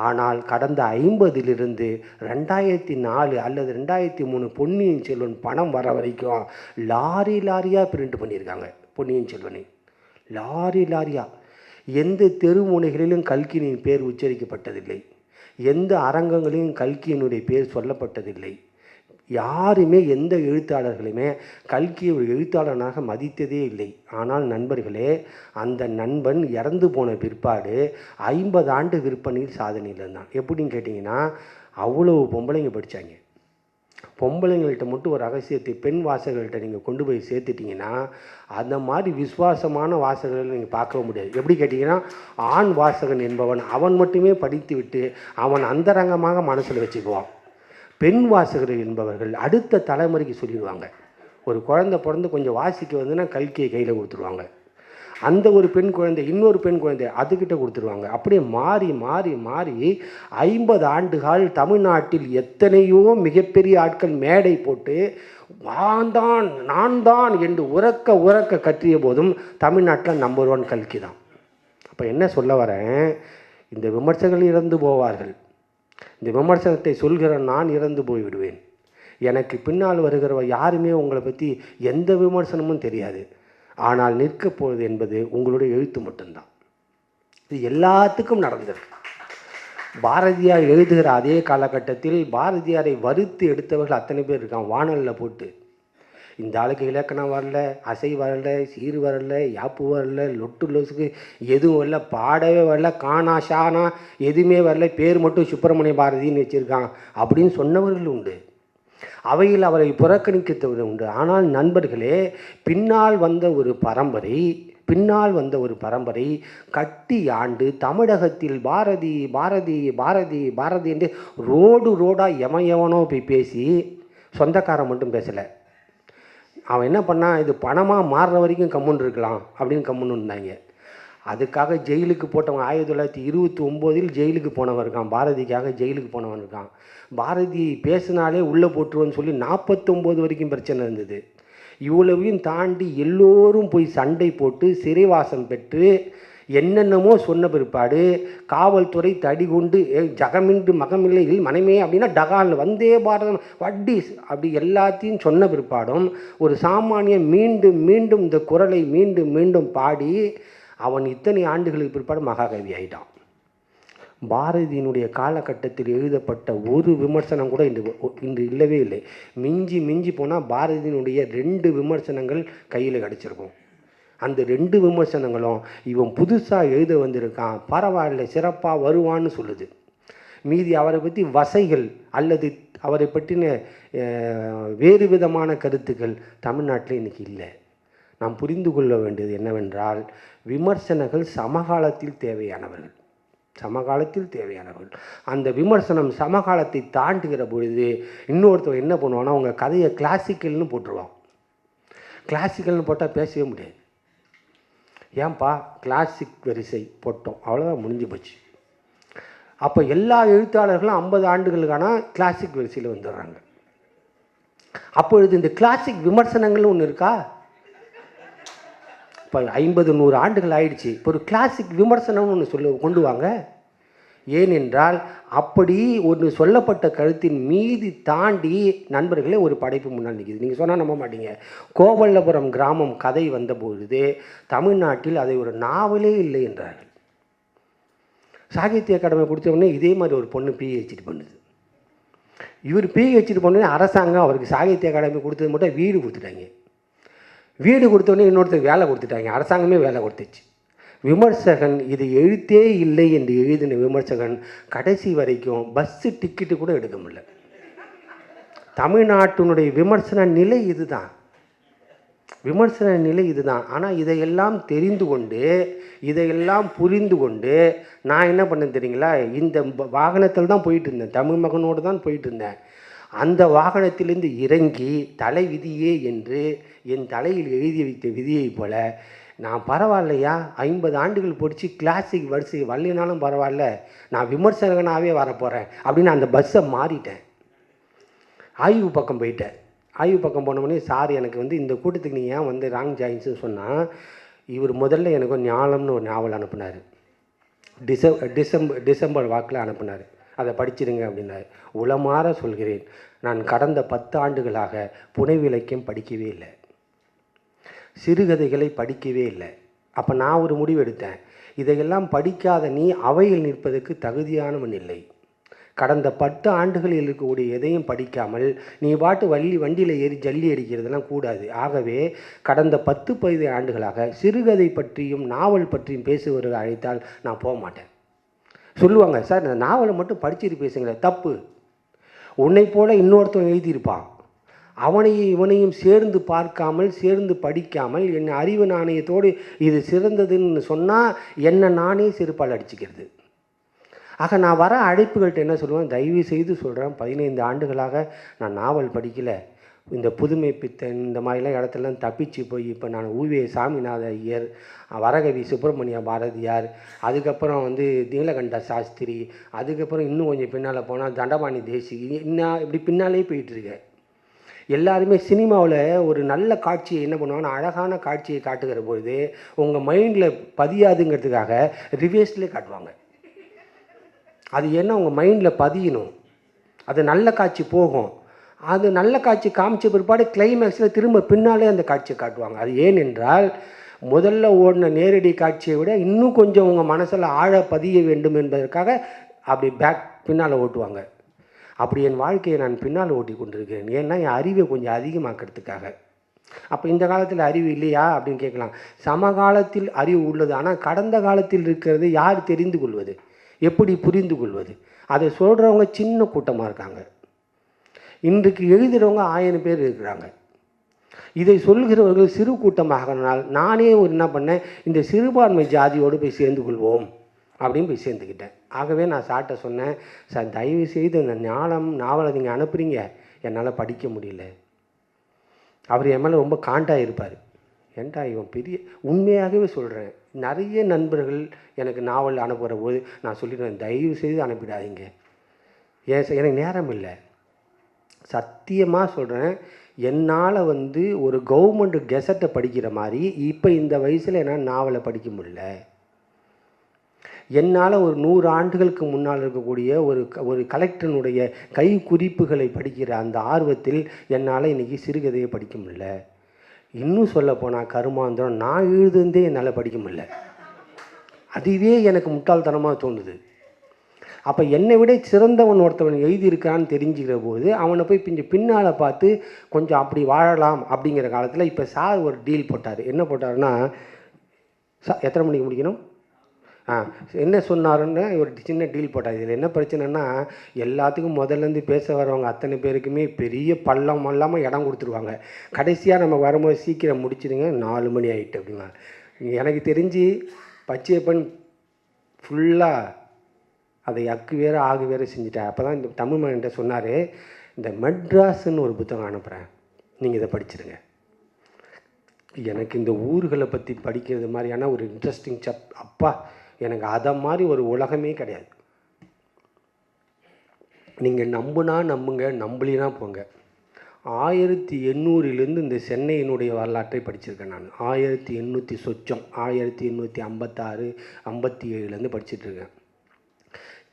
ஆனால் கடந்த 50லிருந்து 2004 அல்லது 2003 பொன்னியின் செல்வன் பணம் வர வரைக்கும் லாரியாக பிரிண்ட் பண்ணியிருக்காங்க. பொன்னியின் செல்வனை லாரியாக எந்த தெருமுனைகளிலும் கல்கியின் பேர் உச்சரிக்கப்பட்டதில்லை. எந்த அரங்கங்களிலும் கல்கியினுடைய பேர் சொல்லப்பட்டதில்லை. யாருமே எந்த எழுத்தாளர்களுமே கல்கியை ஒரு எழுத்தாளனாக மதித்ததே இல்லை. ஆனால் நண்பர்களே, அந்த நண்பன் இறந்து போன பிற்பாடு 50 ஆண்டு விற்பனையில் சாதனையில் இருந்தான். எப்படின்னு கேட்டிங்கன்னா, அவ்வளோ பொம்பளைங்க படித்தாங்க. பொம்பளைங்கள்ட்ட மட்டும் ஒரு ரகசியத்தை பெண் வாசகர்கள்ட்ட நீங்கள் கொண்டு போய் சேர்த்துட்டிங்கன்னா அந்த மாதிரி விசுவாசமான வாசகர்கள் நீங்கள் பார்க்க முடியாது. எப்படி கேட்டிங்கன்னா, ஆண் வாசகன் என்பவன் அவன் மட்டுமே படித்து விட்டு அவன் அந்தரங்கமாக மனசில் வச்சுக்குவான். பெண் வாசகர்கள் என்பவர்கள் அடுத்த தலைமுறைக்கு சொல்லிடுவாங்க. ஒரு குழந்தை பிறந்து கொஞ்சம் வாசிக்க வந்துன்னா கல்கியை கையில் கொடுத்துருவாங்க. அந்த ஒரு பெண் குழந்தை இன்னொரு பெண் குழந்தை அதுக்கிட்ட கொடுத்துருவாங்க. அப்படியே மாறி மாறி மாறி 50 ஆண்டுகள் தமிழ்நாட்டில் எத்தனையோ மிகப்பெரிய ஆட்கள் மேடை போட்டு நான் தான் என்று உறக்க கற்றிய போதும் தமிழ்நாட்டில் நம்பர் 1 கல்கி தான். அப்போ என்ன சொல்ல வரேன், இந்த விமர்சகர்கள் இறந்து போவார்கள். இந்த விமர்சனத்தை சொல்கிற நான் இறந்து போய்விடுவேன். எனக்கு பின்னால் வருகிறவ யாருமே உங்களை பற்றி எந்த விமர்சனமும் தெரியாது. ஆனால் நிற்கப் போவது என்பது உங்களுடைய எழுத்து மட்டும்தான். இது எல்லாத்துக்கும் நடந்தது. பாரதியார் எழுதுகிற அதே காலகட்டத்தில் பாரதியாரை வறுத்து எடுத்தவர்கள் அத்தனை பேர் இருக்காங்க. வானலில் போட்டு இந்த ஆளுக்கு இலக்கணம் வரல, அசை வரல, சீர் வரல, யாப்பு வரல, லொட்டு லொசுக்கு எதுவும் வரல, பாடவே வரல, காணா ஷானா எதுவுமே வரல, பேர் மட்டும் சுப்பிரமணிய பாரதின்னு வச்சுருக்காங்க அப்படின்னு சொன்னவர்கள் உண்டு. அவையில் அவரை புறக்கணிக்கத்தவர் உண்டு. ஆனால் நண்பர்களே, பின்னால் வந்த ஒரு பரம்பரை பின்னால் வந்த ஒரு பரம்பரை கட்டி ஆண்டு தமிழகத்தில் பாரதி பாரதி பாரதி பாரதி என்று ரோடாக எவனோ போய் பேசி சொந்தக்காரன் மட்டும் பேசலை. அவன் என்ன பண்ணான், இது பணமாக மாறுற வரைக்கும் கம்முன்னு இருக்கலாம் அப்படின்னு கம்முன்னு இருந்தாங்க. அதுக்காக ஜெயிலுக்கு போட்டவன் 1929 ஜெயிலுக்கு போனவன் இருக்கான். பாரதிக்காக ஜெயிலுக்கு போனவன் இருக்கான். பாரதி பேசினாலே உள்ளே போட்டுருவோன்னு சொல்லி 49 வரைக்கும் பிரச்சனை இருந்தது. இவ்வளவையும் தாண்டி எல்லோரும் போய் சண்டை போட்டு சிறைவாசம் பெற்று என்னென்னமோ சொன்ன பிற்பாடு காவல்துறை தடி கொண்டு ஜகமின்று மகமில்லையில் மனமே அப்படின்னா டகால் வந்தே பாரதம் வட்டிஸ் அப்படி எல்லாத்தையும் சொன்ன பிற்பாடும் ஒரு சாமானியன் மீண்டும் மீண்டும் இந்த குரலை மீண்டும் மீண்டும் பாடி அவன் இத்தனை ஆண்டுகளுக்கு பிற்பாடு மகாகவி ஆயிட்டான். பாரதியினுடைய காலகட்டத்தில் எழுதப்பட்ட ஒரு விமர்சனம் கூட இன்று இல்லவே இல்லை. மிஞ்சி போனால் பாரதியினுடைய 2 விமர்சனங்கள் கையில் கிடச்சிருக்கும். அந்த 2 விமர்சனங்களும் இவன் புதுசாக எழுத வந்திருக்கான், பரவாயில்ல சிறப்பாக வருவான்னு சொல்லுது. மீதி அவரை பற்றி வசைகள் அல்லது அவரை பற்றின வேறு விதமான கருத்துக்கள் தமிழ்நாட்டில் இன்றைக்கி இல்லை. நாம் புரிந்து கொள்ள வேண்டியது என்னவென்றால், விமர்சனங்கள் சமகாலத்தில் தேவையானவர்கள். அந்த விமர்சனம் சமகாலத்தை தாண்டுகிற பொழுது இன்னொருத்தர் என்ன பண்ணுவான்னா, அவங்க கதையை கிளாசிக்கல்னு போட்டுருவான். கிளாசிக்கல்னு போட்டால் பேசவே முடியாது. ஏன்பா கிளாசிக் வரிசை போட்டோம், அவ்வளோதான், முடிஞ்சு போச்சு. அப்போ எல்லா எழுத்தாளர்களும் 50 ஆண்டுகளுக்கான கிளாசிக் வரிசையில் வந்துடுறாங்க. அப்பொழுது இந்த கிளாசிக் விமர்சனங்கள் ஒன்று இருக்கா? இப்போ 50-100 ஆண்டுகள் ஆயிடுச்சு. இப்போ ஒரு கிளாசிக் விமர்சனம்னு ஒன்று கொண்டு வாங்க. ஏனென்றால் அப்படி ஒன்று சொல்லப்பட்ட கருத்தின் மீதி தாண்டி நண்பர்களே ஒரு படைப்பு முன்னால் நிற்கிது. நீங்கள் சொன்னால் நம்ப மாட்டீங்க. கோவல்லபுரம் கிராமம் கதை வந்தபொழுது தமிழ்நாட்டில் அதை ஒரு நாவலே இல்லை என்றார்கள். சாகித்ய அகாடமி கொடுத்தவொடனே இதே மாதிரி ஒரு பொண்ணு பிஹெச்டி பண்ணுது. இவர் பிஹெச்டி பண்ணோடனே அரசாங்கம் அவருக்கு சாகித்ய அகாடமி கொடுத்தது மட்டும் வீடு கொடுத்துட்டாங்க. வீடு கொடுத்தோடனே இன்னொருத்தருக்கு வேலை கொடுத்துட்டாங்க. அரசாங்கமே வேலை கொடுத்துச்சு. விமர்சகன் இது எழுத்தே இல்லை என்று எழுதின விமர்சகன் கடைசி வரைக்கும் பஸ்ஸு டிக்கெட்டு கூட எடுக்க முடியல. தமிழ்நாட்டினுடைய விமர்சன நிலை இதுதான். ஆனால் இதையெல்லாம் தெரிந்து கொண்டு இதையெல்லாம் புரிந்து கொண்டு நான் என்ன பண்ணேன் தெரியுங்களா, இந்த வாகனத்தில் தான் போயிட்டு இருந்தேன், தமிழ் மகனோடு தான் போயிட்டு இருந்தேன். அந்த வாகனத்திலிருந்து இறங்கி தலை விதியே என்று என் தலையில் எழுதி வைத்த விதியைப் போல நான் பரவாயில்லையா 50 ஆண்டுகள் படித்து கிளாசிக் வரிசை வரலினாலும் பரவாயில்ல, நான் விமர்சகனாகவே வரப்போகிறேன் அப்படின்னு அந்த பஸ்ஸை மாறிட்டேன். ஆய்வு பக்கம் போயிட்டேன். ஆய்வு பக்கம் போனோடனே சார் எனக்கு இந்த கூட்டத்துக்கு நீ ஏன் ராங் ஜாயின்ஸ்னு சொன்னால், இவர் முதல்ல எனக்கு ஒரு ஞாலம்னு ஒரு நாவல் அனுப்புனார். டிசம்பர் வாக்கில் அனுப்புனார். அதை படிச்சிருங்க அப்படின்னாரு. உளமாற சொல்கிறேன், நான் கடந்த 10 ஆண்டுகளாக புனைவிலக்கியம் படிக்கவே இல்லை, சிறுகதைகளை படிக்கவே இல்லை. அப்போ நான் ஒரு முடிவு எடுத்தேன், இதையெல்லாம் படிக்காத நீ அவையில் நிற்பதற்கு தகுதியானவன் இல்லை. கடந்த 10 ஆண்டுகளில் இருக்கக்கூடிய எதையும் படிக்காமல் நீ பாட்டு வண்டியில் ஏறி ஜல்லி அடிக்கிறதுலாம் கூடாது. ஆகவே கடந்த 10-15 ஆண்டுகளாக சிறுகதை பற்றியும் நாவல் பற்றியும் பேசுவர்கள் அழைத்தால் நான் போக மாட்டேன். சொல்லுவாங்க, சார் இந்த நாவலை மட்டும் படிச்சுட்டு பேசுங்களே. தப்பு. உன்னை போல இன்னொருத்தன் எழுதியிருப்பான், அவனையும் இவனையும் சேர்ந்து பார்க்காமல் சேர்ந்து படிக்காமல் என் அறிவு நாணயத்தோடு இது சிறந்ததுன்னு சொன்னால் என்னை நானே செருப்பால் அடிச்சுக்கிறது. ஆக நான் வர அழைப்புகள்கிட்ட என்ன சொல்லுவேன், தயவு செய்து சொல்கிறேன், 15 ஆண்டுகளாக நான் நாவல் படிக்கலை. இந்த புதுமை பித்தன் இந்த மாதிரிலாம் இடத்துலலாம் தப்பிச்சு போய் இப்போ நான் ஊவே சாமிநாத ஐயர், வரகவி சுப்பிரமணிய பாரதியார், அதுக்கப்புறம் நீலகண்ட சாஸ்திரி, அதுக்கப்புறம் இன்னும் கொஞ்சம் பின்னால் போனால் தண்டபாணி தேசி, இன்னும் இப்படி பின்னாலே போயிட்டுருக்கேன். எல்லாருமே சினிமாவில் ஒரு நல்ல காட்சியை என்ன பண்ணுவாங்கன்னா, அழகான காட்சியை காட்டுகிற பொழுது உங்கள் மைண்டில் பதியாதுங்கிறதுக்காக ரிவேர்ஸ்லேயே காட்டுவாங்க. அது என்ன உங்கள் மைண்டில் பதியணும், அது நல்ல காட்சி போகும். அது நல்ல காட்சி காமிச்ச பிற்பாடு கிளைமேக்ஸில் திரும்ப பின்னாலே அந்த காட்சியை காட்டுவாங்க. அது ஏனென்றால் முதல்ல ஓடின நேரடி காட்சியை விட இன்னும் கொஞ்சம் உங்கள் மனசில் ஆழ பதிய வேண்டும் என்பதற்காக அப்படி பின்னால் ஓட்டுவாங்க. அப்படி என் வாழ்க்கையை நான் பின்னால் ஓட்டி கொண்டிருக்கிறேன். ஏன்னா என் அறிவை கொஞ்சம் அதிகமாக்கிறதுக்காக. அப்போ இந்த காலத்தில் அறிவு இல்லையா அப்படின்னு கேட்கலாம். சமகாலத்தில் அறிவு உள்ளது, ஆனால் கடந்த காலத்தில் இருக்கிறது யார் தெரிந்து கொள்வது, எப்படி புரிந்து கொள்வது? அதை சொல்கிறவங்க சின்ன கூட்டமாக இருக்காங்க. இன்றைக்கு எழுதுகிறவங்க 1000 பேர் இருக்கிறாங்க. இதை சொல்கிறவர்கள் சிறு கூட்டமாகனால் நானே என்ன பண்ணேன், இந்த சிறுபான்மை ஜாதியோடு போய் சேர்ந்து கொள்வோம் அப்படின்னு போய் சேர்ந்துக்கிட்டேன். ஆகவே நான் சார்ட்ட சொன்னேன், சார் தயவு செய்து இந்த நாவலை நீங்கள் அனுப்புகிறீங்க, என்னால் படிக்க முடியல. அவர் என் மேலே ரொம்ப காண்டாக இருப்பார். ஏன்டா இவன் பெரிய, உண்மையாகவே சொல்கிறேன், நிறைய நண்பர்கள் எனக்கு நாவல் அனுப்புகிற போது நான் சொல்லிடுவேன், தயவு செய்து அனுப்பிடாதீங்க, எனக்கு நேரம் இல்லை. சத்தியமாக சொல்கிறேன், என்னால் ஒரு கவர்மெண்ட் கெசட்டை படிக்கிற மாதிரி இப்போ இந்த வயசில் என்னால் நாவலை படிக்க முடியல. என்னால் ஒரு 100 ஆண்டுகளுக்கு முன்னால் இருக்கக்கூடிய ஒரு கலெக்டனுடைய கை குறிப்புகளை படிக்கிற அந்த ஆர்வத்தில் என்னால் இன்றைக்கி சிறுகதையை படிக்க முடியல. இன்னும் சொல்லப்போனால் கருமாந்திரம் நான் எழுதுந்தே என்னால் படிக்க முடியல. அதுவே எனக்கு முட்டாள்தனமாக தோணுது. அப்போ என்னை விட சிறந்தவன் ஒருத்தவன் எழுதியிருக்கான்னு தெரிஞ்சுக்கிற போது அவனை போய் பின்னால் பார்த்து கொஞ்சம் அப்படி வாழலாம் அப்படிங்கிற காலத்தில் இப்போ சார் ஒரு டீல் போட்டார். என்ன போட்டாருன்னா, எத்தனை மணிக்கு முடிக்கணும், என்ன சொன்னாருன்னு ஒரு சின்ன டீல் போட்டார். இதில் என்ன பிரச்சனைனா, எல்லாத்துக்கும் முதல்லேருந்து பேச வரவங்க அத்தனை பேருக்குமே பெரிய பள்ளம் இல்லாமல் இடம் கொடுத்துருவாங்க. கடைசியாக நம்ம வரும்போது சீக்கிரம் முடிச்சிடுங்க, 4 மணி ஆகிட்டு அப்படின்னா. எனக்கு தெரிஞ்சு பச்சையப்பன் ஃபுல்லாக அதை அக்கு வேறு ஆகு வேறு செஞ்சுட்டேன். அப்போ தான் இந்த தமிழ் மகன்கிட்ட சொன்னார், இந்த மெட்ராஸ்ன்னு ஒரு புத்தகம் அனுப்புகிறேன், நீங்கள் இதை படிச்சிருங்க. எனக்கு இந்த ஊர்களை பற்றி படிக்கிறது மாதிரியான ஒரு இன்ட்ரெஸ்டிங் அப்பா, எனக்கு அதை மாதிரி ஒரு உலகமே கிடையாது. நீங்கள் நம்புனா நம்புங்க, நம்பலினா போங்க. 1800 இந்த சென்னையினுடைய வரலாற்றை படிச்சிருக்கேன் நான். 1800 சொச்சம், 1856 57 படிச்சிட்ருக்கேன்.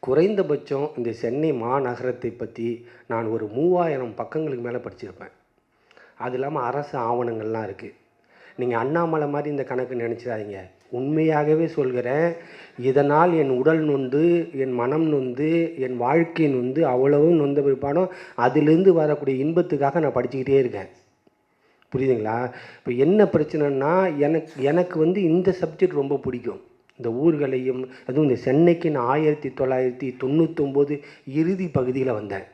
குறைந்தபட்சம் இந்த சென்னை மாநகரத்தை பற்றி நான் ஒரு 3000 பக்கங்களுக்கு மேலே படிச்சிருப்பேன். அது இல்லாமல் அரசு ஆவணங்கள்லாம் இருக்குது. நீங்கள் அண்ணாமலை மாதிரி இந்த கணக்கு நினச்சிடாதீங்க. உண்மையாகவே சொல்கிறேன், இதனால் என் உடல் நொந்து, என் மனம் நொந்து, என் வாழ்க்கை நொந்து, அவ்வளவும் நொந்த பிற்பாடும் அதிலிருந்து வரக்கூடிய இன்பத்துக்காக நான் படிச்சுக்கிட்டே இருக்கேன். புரியுதுங்களா? இப்போ என்ன பிரச்சனைன்னா, எனக்கு இந்த சப்ஜெக்ட் ரொம்ப பிடிக்கும். இந்த ஊர்களையும், அதுவும் இந்த சென்னைக்கு நான் 1999 இறுதி பகுதியில் வந்தேன்.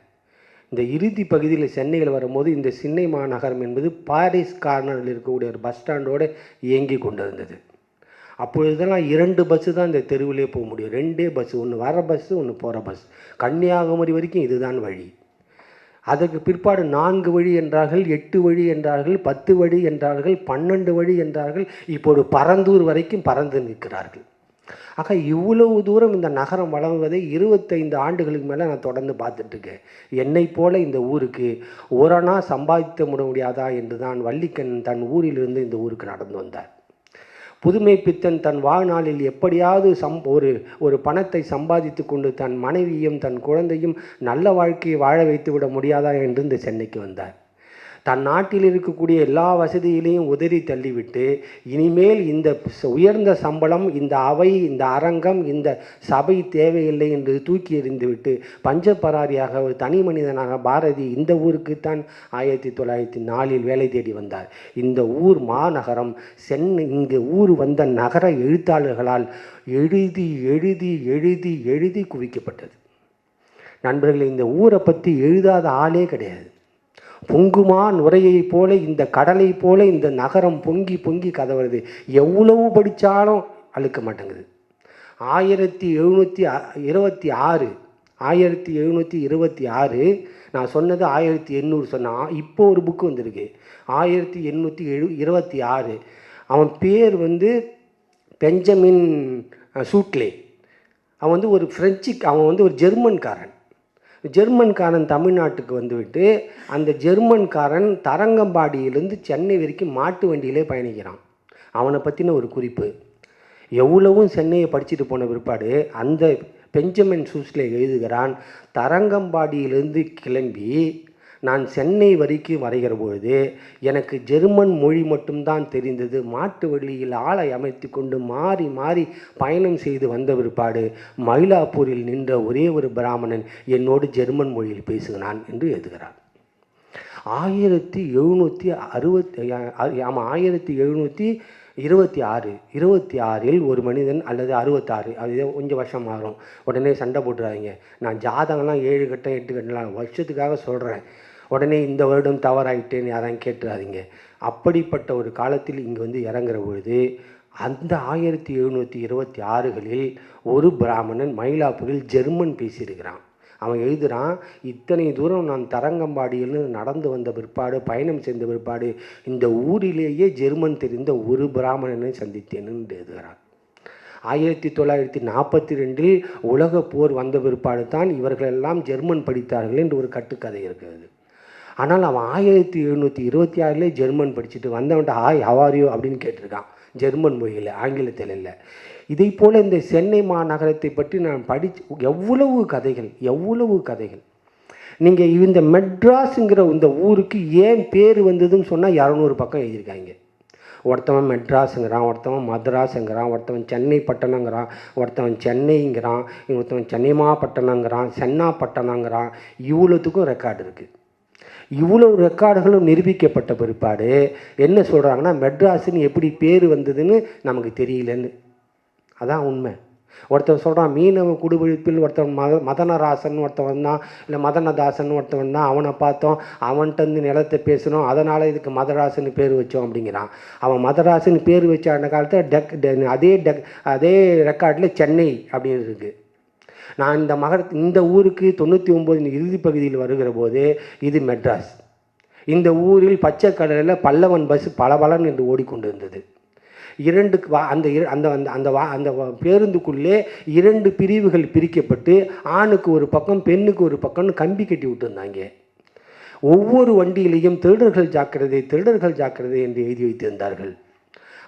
இந்த இறுதி பகுதியில் சென்னையில் வரும்போது இந்த சென்னை மாநகரம் என்பது பாரிஸ் கார்னரில் இருக்கக்கூடிய ஒரு பஸ் ஸ்டாண்டோடு இயங்கி கொண்டு இருந்தது. அப்பொழுதெல்லாம் 2 பஸ்ஸு தான் இந்த தெருவிலே போக முடியும். 2 பஸ்ஸு, ஒன்று வர பஸ்ஸு, ஒன்று போகிற பஸ். கன்னியாகுமரி வரைக்கும் இதுதான் வழி. அதற்கு பிற்பாடு 4 வழி என்றார்கள், 8 வழி என்றார்கள், 10 வழி என்றார்கள், 12 வழி என்றார்கள். இப்போது பரந்தூர் வரைக்கும் பறந்து நிற்கிறார்கள். ஆக இவ்வளவு தூரம் இந்த நகரம் வளர்வதை 25 ஆண்டுகளுக்கு மேலே நான் தொடர்ந்து பார்த்துட்ருக்கேன். என்னை போல இந்த ஊருக்கு ஓரணா சம்பாதித்து முடியாதா என்று தான் வள்ளிக்கண் தன் ஊரிலிருந்து இந்த ஊருக்கு நடந்து வந்தார். புதுமை பித்தன் தன் வாழ்நாளில் எப்படியாவது ஒரு பணத்தை சம்பாதித்து கொண்டு தன் மனைவியும் தன் குழந்தையும் நல்ல வாழ்க்கையை வாழ வைத்து விட முடியாதா என்று இந்த சென்னைக்கு வந்தார். தன் நாட்டில் இருக்கக்கூடிய எல்லா வசதிகளையும் உதறி தள்ளிவிட்டு, இனிமேல் இந்த உயர்ந்த சம்பளம், இந்த அவை, இந்த அரங்கம், இந்த சபை தேவையில்லை என்று தூக்கி எறிந்துவிட்டு பஞ்சப்பராரியாக ஒரு தனி மனிதனாக பாரதி இந்த ஊருக்குத்தான் 1904 வேலை தேடி வந்தார். இந்த ஊர் மாநகரம் சென்னை, இங்கு ஊர் வந்த நகர எழுத்தாளர்களால் எழுதி எழுதி எழுதி எழுதி குவிக்கப்பட்டது. நண்பர்களே, இந்த ஊரை பற்றி எழுதாத ஆளே கிடையாது. பொங்குமா நுரையை போல, இந்த கடலை போல இந்த நகரம் பொங்கி பொங்கி கதவுறது. எவ்வளவு படித்தாலும் அழுக்க மாட்டேங்குது. 1726 நான் சொன்னது 1800 சொன்னான். இப்போ ஒரு புக்கு வந்திருக்கு 1826. அவன் பேர் பெஞ்சமின் சூட்லே. அவன் ஒரு அவன் ஒரு ஜெர்மன்காரன் தமிழ்நாட்டுக்கு வந்துவிட்டு அந்த ஜெர்மன்காரன் தரங்கம்பாடியிலேருந்து சென்னை வரைக்கும் மாட்டு வண்டியிலே பயணிக்கிறான். அவனை பற்றின ஒரு குறிப்பு. எவ்வளவும் சென்னையை படிச்சுட்டு போன பிற்பாடு அந்த பெஞ்சமின் சூஸ்லே எழுதுகிறான், தரங்கம்பாடியிலிருந்து கிளம்பி நான் சென்னை வரைக்கும் வரைகிற பொழுது எனக்கு ஜெர்மன் மொழி மட்டும்தான் தெரிந்தது. மாட்டு வழியில் ஆளை அமைத்து கொண்டு மாறி மாறி பயணம் செய்து வந்த பிற்பாடு மயிலாப்பூரில் நின்ற ஒரே ஒரு பிராமணன் என்னோடு ஜெர்மன் மொழியில் பேசுகிறான் என்று எழுதுகிறார். 1726 ஒரு மனிதன், அல்லது 66, அது கொஞ்சம் வருஷம் மாறும், உடனே சண்டை போட்டுறாதீங்க. நான் ஜாதகம்லாம் 7 கட்டம் 8 கட்டம்லாம் வருஷத்துக்காக சொல்கிறேன். உடனே இந்த வருடம் தவறாயிட்டேன்னு யாரும் கேட்டுறாதீங்க. அப்படிப்பட்ட ஒரு காலத்தில் இங்கே வந்து இறங்குற பொழுது அந்த 1726களில் ஒரு பிராமணன் மயிலாப்பூரில் ஜெர்மன் பேசியிருக்கிறான். அவன் எழுதுகிறான், இத்தனை தூரம் நான் தரங்கம்பாடியில் நடந்து வந்த பிற்பாடு, பயணம் செய்த பிற்பாடு, இந்த ஊரிலேயே ஜெர்மன் தெரிந்த ஒரு பிராமணனை சந்தித்தேன்னு எழுதுகிறான். 1942 உலக போர் வந்த பிற்பாடு தான் இவர்களெல்லாம் ஜெர்மன் படித்தார்கள் என்று ஒரு கட்டுக்கதை இருக்கிறது. ஆனால் அவன் 1726 ஜெர்மன் படிச்சுட்டு வந்தவன்ட்ட ஹவாரியோ அப்படின்னு கேட்டிருக்கான், ஜெர்மன் மொழியில், ஆங்கிலத்தில் இல்லை. இதை போல் இந்த சென்னை மாநகரத்தை பற்றி நான் எவ்வளவு கதைகள். நீங்கள் இந்த மெட்ராஸுங்கிற இந்த ஊருக்கு ஏன் பேர் வந்ததுன்னு சொன்னால் 200 பக்கம் எழுதியிருக்காங்க. ஒருத்தவன் மெட்ராஸுங்கிறான், ஒருத்தவன் மദ്രാஸுங்கிறான், ஒருத்தவன் சென்னை பட்டணங்கிறான், ஒருத்தவன் சென்னைங்கிறான், ஒருத்தவன் சென்னைமா பட்டணங்கிறான், சென்னா பட்டணங்கிறான். இவ்வளோத்துக்கும் ரெக்கார்டு இருக்குது. இவ்வளவு ரெக்கார்டுகளும் நிரூபிக்கப்பட்ட பிற்பாடு என்ன சொல்கிறாங்கன்னா, மெட்ராஸுன்னு எப்படி பேர் வந்ததுன்னு நமக்கு தெரியலன்னு. அதான் உண்மை. ஒருத்தன் சொல்கிறான் மீனவ குடிபிடிப்பில் ஒருத்தவன் மதனராசன் ஒருத்தவன் தான், இல்லை மதனதாசன் ஒருத்தவன் தான், அவனை பார்த்தோம், அவன்கிட்ட நிலத்தை பேசணும், அதனால் இதுக்கு மதராசன்னு பேர் வச்சோம் அப்படிங்கிறான். அவன் மதராசன்னு பேர் வச்ச அந்த காலத்தில் அதே ரெக்கார்டில் சென்னை அப்படின்னு இருக்குது. நான் இந்த ஊருக்கு 99 இறுதி பகுதியில் வருகிற போது இது மெட்ராஸ். இந்த ஊரில் பச்சை கடலில் பல்லவன் பஸ் பலபலன் என்று ஓடிக்கொண்டு இருந்தது. அந்த பேருந்துக்குள்ளே 2 பிரிவுகள் பிரிக்கப்பட்டு ஆணுக்கு ஒரு பக்கம் பெண்ணுக்கு ஒரு பக்கம்னு கம்பி கட்டி விட்டுருந்தாங்க. ஒவ்வொரு வண்டியிலையும் திருடர்கள் ஜாக்கிரதை என்று எழுதி வைத்திருந்தார்கள்.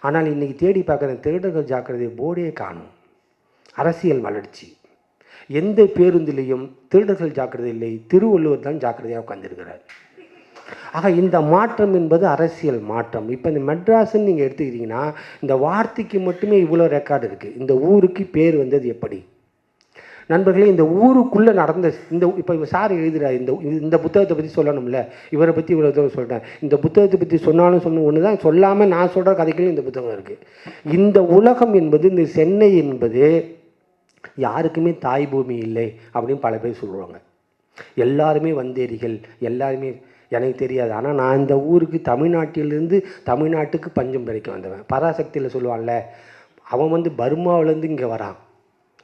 ஆனால் இன்றைக்கி தேடி பார்க்குற திருடர்கள் ஜாக்கிரதை போர்டே காணும். அரசியல் வளர்ச்சி. எந்த பேருந்திலையும் திருடர்கள் ஜாக்கிரதை இல்லை, திருவள்ளுவர் தான் ஜாக்கிரதையாக உட்கார்ந்திருக்கிறார். ஆக இந்த மாற்றம் என்பது அரசியல் மாற்றம். இப்போ இந்த மெட்ராஸ்ன்னு நீங்கள் எடுத்துக்கிட்டிங்கன்னா இந்த வார்த்தைக்கு மட்டுமே இவ்வளோ ரெக்கார்டு இருக்குது. இந்த ஊருக்கு பேர் வந்தது எப்படி? நண்பர்களே, இந்த ஊருக்குள்ளே நடந்த இப்போ சார் எழுதுகிறார், இந்த புத்தகத்தை பற்றி சொல்லணும்ல, இவரை பற்றி இவ்வளோ தூரம் சொல்லிட்டேன். இந்த புத்தகத்தை பற்றி சொன்ன ஒன்று தான், சொல்லாமல் நான் சொல்கிற கதைகளும் இந்த புத்தகம் இருக்குது. இந்த உலகம் என்பது, இந்த சென்னை என்பது யாருக்குமே தாய் பூமி இல்லை அப்படின்னு பல பேர் சொல்லுவாங்க. எல்லாருமே வந்தேரிகள், எல்லாருமே எனக்கு தெரியாது. ஆனால் நான் இந்த ஊருக்கு தமிழ்நாட்டுக்கு பஞ்சம் பிழைக்க வந்தவன். பராசக்தியில் சொல்லுவான்ல, அவன் பர்மாவிலேருந்து இங்கே வரான்,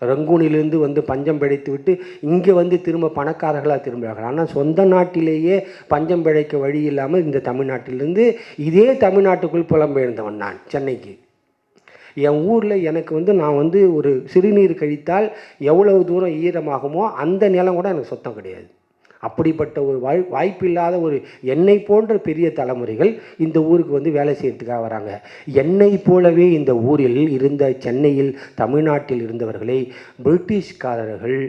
ரங்கூனிலேருந்து பஞ்சம் பிழைத்து விட்டு இங்கே திரும்ப பணக்காரர்களாக திரும்புகிறார்கள். ஆனால் சொந்த நாட்டிலேயே பஞ்சம் பிழைக்க வழி இல்லாமல் இந்த தமிழ்நாட்டிலேருந்து இதே தமிழ்நாட்டுக்குள் புலம்பெயர்ந்தவன் நான் சென்னைக்கு. என் ஊரில் எனக்கு நான் ஒரு சிறுநீர் கழித்தால் எவ்வளவு தூரம் ஈரமாகுமோ அந்த நிலம் கூட எனக்கு சொத்தம் கிடையாது. அப்படிப்பட்ட ஒரு வாய்ப்பில்லாத ஒரு என்னை போன்ற பெரிய தலைமுறைகள் இந்த ஊருக்கு வேலை செய்யறதுக்காக வராங்க. என்னை போலவே இந்த ஊரில் இருந்த சென்னையில் தமிழ்நாட்டில் இருந்தவர்களை பிரிட்டிஷ்காரர்கள்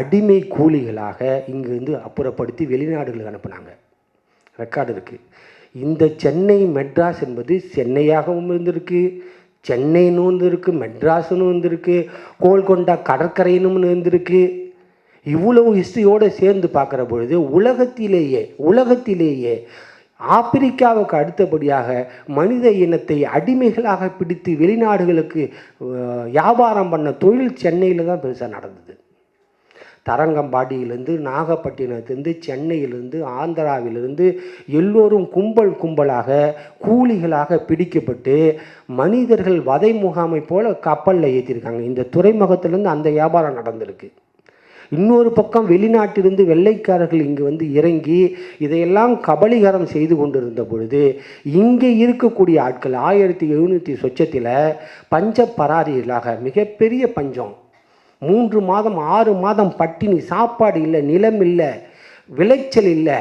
அடிமை கூலிகளாக இங்கிருந்து அப்புறப்படுத்தி வெளிநாடுகளுக்கு அனுப்புனாங்க. ரெக்கார்டு இருக்குது. இந்த சென்னை மெட்ராஸ் என்பது சென்னையாகவும் இருந்திருக்கு, சென்னைன்னு இருந்திருக்கு, மெட்ராஸ்னு இருந்திருக்கு, கோல்கொண்டா கடற்கரைன்னு இருந்திருக்கு. இவ்வளவு ஹிஸ்ட்ரியோடு சேர்ந்து பார்க்குற பொழுது உலகத்திலேயே ஆப்பிரிக்காவுக்கு அடுத்தபடியாக மனித இனத்தை அடிமைகளாக பிடித்து வெளிநாடுகளுக்கு வியாபாரம் பண்ண தொழில் சென்னையில் தான் பெருசாக நடந்தது. தரங்கம்பாடியிலேருந்து, நாகப்பட்டினத்திலேருந்து, சென்னையிலேருந்து, ஆந்திராவிலிருந்து எல்லோரும் கும்பலாக கூலிகளாக பிடிக்கப்பட்டு மனிதர்கள் வதை முகாமை போல் கப்பலில் ஏற்றிருக்காங்க. இந்த துறைமுகத்திலேருந்து அந்த வியாபாரம் நடந்திருக்கு. இன்னொரு பக்கம் வெளிநாட்டிலிருந்து வெள்ளைக்காரர்கள் இங்கு இறங்கி இதையெல்லாம் கபலீகரம் செய்து கொண்டிருந்த பொழுது இங்கே இருக்கக்கூடிய ஆட்கள் 1700 சொச்சத்தில் பஞ்ச பராரிகளாக, மிகப்பெரிய பஞ்சம், 3 மாதம் 6 மாதம் பட்டினி, சாப்பாடு இல்லை, நிலம் இல்லை, விளைச்சல் இல்லை,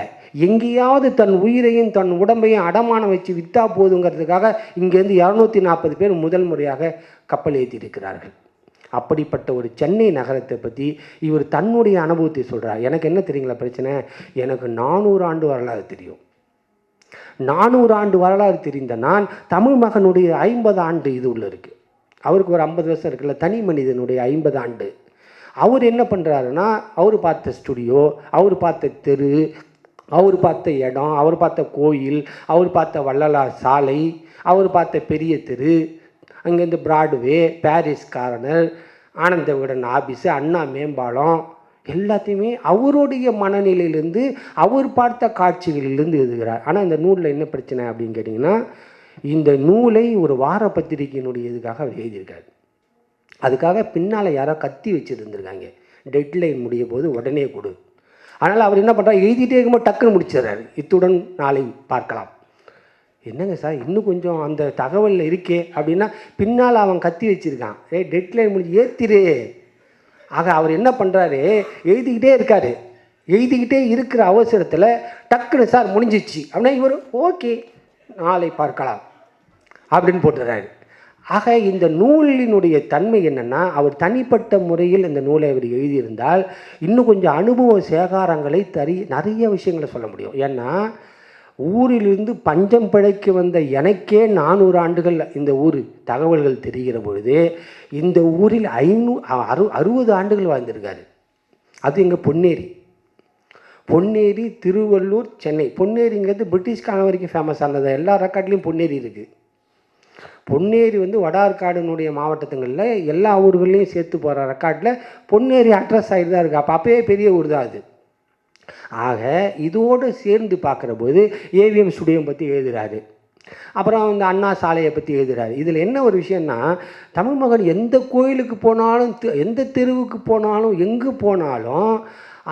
எங்கேயாவது தன் உயிரையும் தன் உடம்பையும் அடமானம் வச்சு விற்றா போதுங்கிறதுக்காக இங்கேருந்து 240 பேர் முதல் முறையாக கப்பல் ஏற்றிருக்கிறார்கள். அப்படிப்பட்ட ஒரு சென்னை நகரத்தை பற்றி இவர் தன்னுடைய அனுபவத்தை சொல்கிறார். எனக்கு என்ன தெரியுங்களா பிரச்சனை? எனக்கு 400 ஆண்டு வரலாறு தெரியும். 400 ஆண்டு வரலாறு தெரிந்த நான் தமிழ் மகனுடைய 50 ஆண்டு இது உள்ள இருக்குது. அவருக்கு ஒரு 50 வருஷம் இருக்குல்ல, தனி மனிதனுடைய 50 ஆண்டு. அவர் என்ன பண்ணுறாருன்னா, அவர் பார்த்த ஸ்டுடியோ, அவர் பார்த்த தெரு, அவர் பார்த்த இடம், அவர் பார்த்த கோயில், அவர் பார்த்த வள்ளலார் சாலை, அவர் பார்த்த பெரிய தெரு, அங்கேருந்து Broadway, Paris corner, Ananda Vikatan office, அண்ணா மேம்பாலம், எல்லாத்தையுமே அவருடைய மனநிலையிலேருந்து அவர் பார்த்த காட்சிகளிலிருந்து எழுதுகிறார். ஆனால் இந்த நூலில் என்ன பிரச்சனை அப்படின்னு கேட்டிங்கன்னா, இந்த நூலை ஒரு வார பத்திரிகையினுடைய இதுக்காக அவர் எழுதியிருக்காரு. அதுக்காக பின்னால் யாரோ கத்தி வச்சுருந்துருக்காங்க, டெட்லைன் முடிய போது உடனே கொடு. அதனால் அவர் என்ன பண்ணுறாரு, எழுதிட்டே இருக்கும்போது டக்குன்னு முடிச்சிடுறாரு, இத்துடன் நாளை பார்க்கலாம். என்னங்க சார் இன்னும் கொஞ்சம் அந்த தகவலில் இருக்கே அப்படின்னா, பின்னால் அவன் கத்தி வச்சுருக்கான், டெட்லைன் முடிஞ்சு ஏற்றிரு. ஆக அவர் என்ன பண்ணுறாரு, எழுதிக்கிட்டே இருக்கார். எழுதிக்கிட்டே இருக்கிற அவசரத்தில் டக்குன்னு சார் முடிஞ்சிச்சு அப்படின்னா இவர் ஓகே நாளை பார்க்கலாம் அப்படின்னு போட்டுறாரு. ஆக இந்த நூலினுடைய தன்மை என்னென்னா, அவர் தனிப்பட்ட முறையில் இந்த நூலை அவர் எழுதியிருந்தால் இன்னும் கொஞ்சம் அனுபவ சேகாரங்களை நிறைய விஷயங்களை சொல்ல முடியும். ஏன்னா ஊரிலிருந்து பஞ்சம் பிழைக்க வந்த எனக்கே 400 ஆண்டுகள் இந்த ஊர் தகவல்கள் தெரிகிற பொழுது, இந்த ஊரில் 60 ஆண்டுகள் வாழ்ந்திருக்காரு. அது எங்கள் பொன்னேரி. பொன்னேரி, திருவள்ளூர், சென்னை. பொன்னேரிங்கிறது பிரிட்டிஷ்காரன் வரைக்கும் ஃபேமஸ் ஆனது. எல்லா ரெக்கார்ட்லேயும் பொன்னேரி இருக்குது. பொன்னேரி வடார்காடுனுடைய மாவட்டத்துங்களில் எல்லா ஊர்களையும் சேர்த்து போகிற ரெக்கார்டில் பொன்னேரி அட்ரஸ் ஆகிட்டு தான் இருக்குது. அப்போயே பெரிய ஊர் தான் அது. ஆக இதோடு சேர்ந்து பார்க்குற போது ஏவிஎம் ஸ்டுடியோ பற்றி எழுதுகிறாரு, அப்புறம் இந்த அண்ணா சாலையை பற்றி எழுதுகிறாரு. இதில் என்ன ஒரு விஷயம்னா, தமிழ் மகன் எந்த கோயிலுக்கு போனாலும், எந்த தெருவுக்கு போனாலும், எங்கு போனாலும்